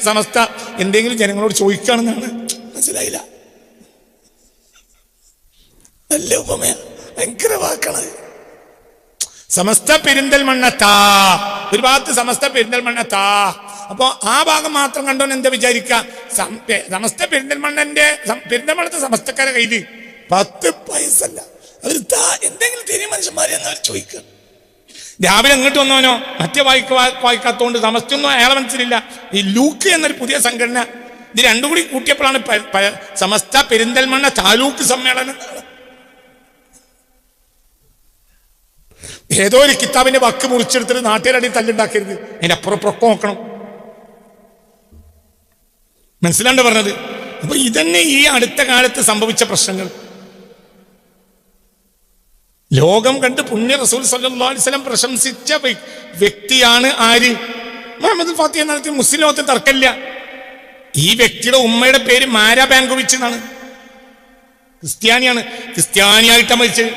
സമസ്ത എന്തെങ്കിലും ജനങ്ങളോട് ചോദിക്കുകയാണെന്നാണ്. മനസ്സിലായില്ല. നല്ല ഉപമയ, ഭയങ്കര വാക്കാണ്. സമസ്ത പെരിന്തൽമണ്ണ ഒരു ഭാഗത്ത് സമസ്ത പെരിന്തൽമണ്ണ അപ്പോ ആ ഭാഗം മാത്രം കണ്ടോന്ന് എന്താ വിചാരിക്കുക? സമസ്ത പെരിന്തൽമണ്ണത്തെ സമസ്തക്കാരെ കയ്യിൽ 10 പൈസല്ല. അവർ എന്തെങ്കിലും തിരിയ മനുഷ്യന്മാരെ എന്നാ ചോദിക്കുക. രാവിലെ അങ്ങോട്ട് വന്നവനോ മറ്റേ വായിക്കാത്തതുകൊണ്ട് സമസ്തയൊന്നും അയാളെ മനസ്സിലില്ല. ഈ ലൂക്ക് എന്നൊരു പുതിയ സംഘടന, ഇത് രണ്ടും കൂടി കൂട്ടിയപ്പോഴാണ് സമസ്ത പെരിന്തൽമണ്ണ താലൂക്ക് സമ്മേളനം. ഏതോ ഒരു കിതാബിന്റെ വക്ക് മുറിച്ചെടുത്തിട്ട് നാട്ടുകാരടി തല്ലുണ്ടാക്കരുത്, അതിന്റെ അപ്പുറം നോക്കണം. മനസ്സിലാണ്ട് പറഞ്ഞത്. അപ്പൊ ഇതന്നെ ഈ അടുത്ത കാലത്ത് സംഭവിച്ച പ്രശ്നങ്ങൾ. ലോകം കണ്ട് പുണ്യ റസൂൽ സല്ലല്ലാഹു അലൈഹി വസല്ലം പ്രശംസിച്ച വ്യക്തിയാണ് ആര്? മുഹമ്മദ് ഫാത്തിഹ നടത്തി. മുസ്ലിം ലോകത്ത് തർക്കമില്ല. ഈ വ്യക്തിയുടെ ഉമ്മയുടെ പേര് മാരാ ബാങ്കോവിച്ച് എന്നാണ്. ക്രിസ്ത്യാനിയാണ്. ക്രിസ്ത്യാനിയായിട്ടാണ് മരിച്ചത്.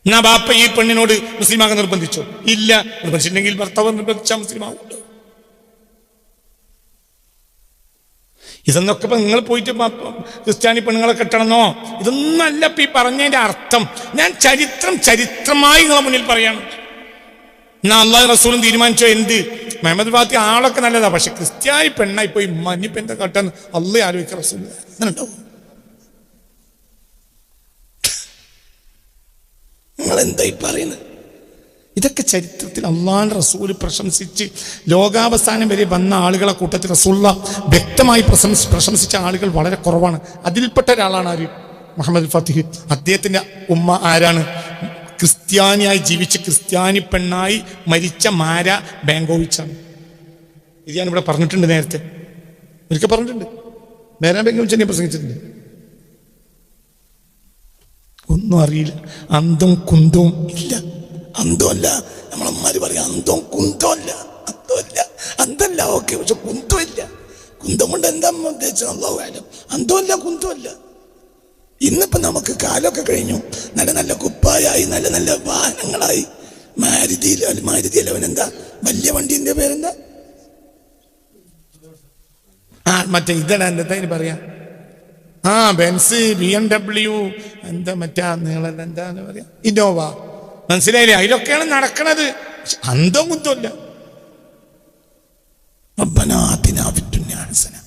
എന്നാ ബാപ്പ ഈ പെണ്ണിനോട് മുസ്ലിമാകാൻ നിർബന്ധിച്ചോ? ഇല്ല. നിർബന്ധിച്ചിട്ടുണ്ടെങ്കിൽ ഭർത്താവ് നിർബന്ധിച്ചാൽ മുസ്ലിമാവുള്ളൂ. ഇതെന്നൊക്കെ ഇപ്പൊ നിങ്ങൾ പോയിട്ട് ക്രിസ്ത്യാനി പെണ്ണുങ്ങളെ കെട്ടണമെന്നോ ഇതൊന്നല്ല ഇപ്പൊ ഈ പറഞ്ഞതിന്റെ അർത്ഥം. ഞാൻ ചരിത്രമായി നിങ്ങളെ മുന്നിൽ പറയാണ്. എന്നാ അള്ളാഹു റസൂലും തീരുമാനിച്ചോ എന്ത്? മുഹമ്മദ് ഫാത്തിഹ ആളൊക്കെ നല്ലതാ, പക്ഷെ ക്രിസ്ത്യാനി പെണ്ണായി പോയി മഞ്ഞിപ്പ് എന്താ കെട്ടാന്ന് അള്ളാഹു ആലോചിക്കുക. റസൂൽ അങ്ങനെയുണ്ടാവും. നിങ്ങൾ എന്തായി പറയുന്നത്? ഇതൊക്കെ ചരിത്രത്തിൽ അള്ളാഹുവിന്റെ റസൂൽ പ്രശംസിച്ച് ലോകാവസാനം വരെ വന്ന ആളുകളെ കൂട്ടത്തിൽ റസൂലുള്ള വ്യക്തമായി പ്രശംസിച്ച ആളുകൾ വളരെ കുറവാണ്. അതിൽപ്പെട്ട ഒരാളാണ് ആര്? മുഹമ്മദ് ഫാത്തിഹ്. അദ്ദേഹത്തിന്റെ ഉമ്മ ആരാണ്? ക്രിസ്ത്യാനിയായി ജീവിച്ച് ക്രിസ്ത്യാനി പെണ്ണായി മരിച്ച മാര ബാങ്കോവിച്ചാണ്. ഇത് ഞാനിവിടെ പറഞ്ഞിട്ടുണ്ട്, നേരത്തെ ഒരിക്കൽ പറഞ്ഞിട്ടുണ്ട്. മാര ബാങ്കോവിച്ച് ഞാൻ പ്രസംഗിച്ചിട്ടുണ്ട്. ഒന്നും അറിയില്ല, അന്തം കുന്തവും ഇല്ല. അന്തമല്ല, നമ്മളമ്മമാര് പറയാം അന്തവും കുന്തമല്ല. അന്തല്ല ഓക്കെ, പക്ഷെ കുന്തമില്ല. കുന്തം കൊണ്ട് എന്താ ഉദ്ദേശിച്ചത് അല്ലാഹു അഅലം. അന്തമല്ല, കുന്തമല്ല. ഇന്നിപ്പോ നമുക്ക് കാലമൊക്കെ കഴിഞ്ഞു. നല്ല നല്ല കുപ്പായായി, നല്ല നല്ല വാഹനങ്ങളായി. മാരുതി അല്ല, അവനെന്താ വലിയ വണ്ടീന്റെ പേരെന്താ? മറ്റേ ഇതാണ് എന്താ പറയാ, ബെൻസ്, BMW, എന്താ മറ്റാ നീളം എന്താന്ന് പറയാ, ഇന്നോവ. മനസ്സിലായില്ലേ? അതിലൊക്കെയാണ് നടക്കണത്. അന്തോ കുന്തമില്ല. ربنا آتنا في الدنيا حسنة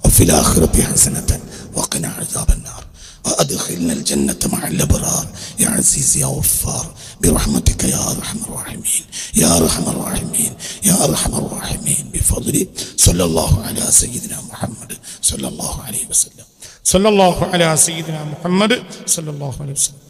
وفي الآخرة حسنة وقنا عذاب النار وأدخلنا الجنة مع الأبرار يا عزيز يا غفار برحمتك يا أرحم الراحمين يا أرحم الراحمين يا أرحم الراحمين بفضل صلى الله على سيدنا محمد صلى الله عليه وسلم. സല്ലല്ലാഹു അലാ സയ്യിദിനാ മുഹമ്മദ് സല്ലല്ലാഹു അലൈഹി വസല്ലം.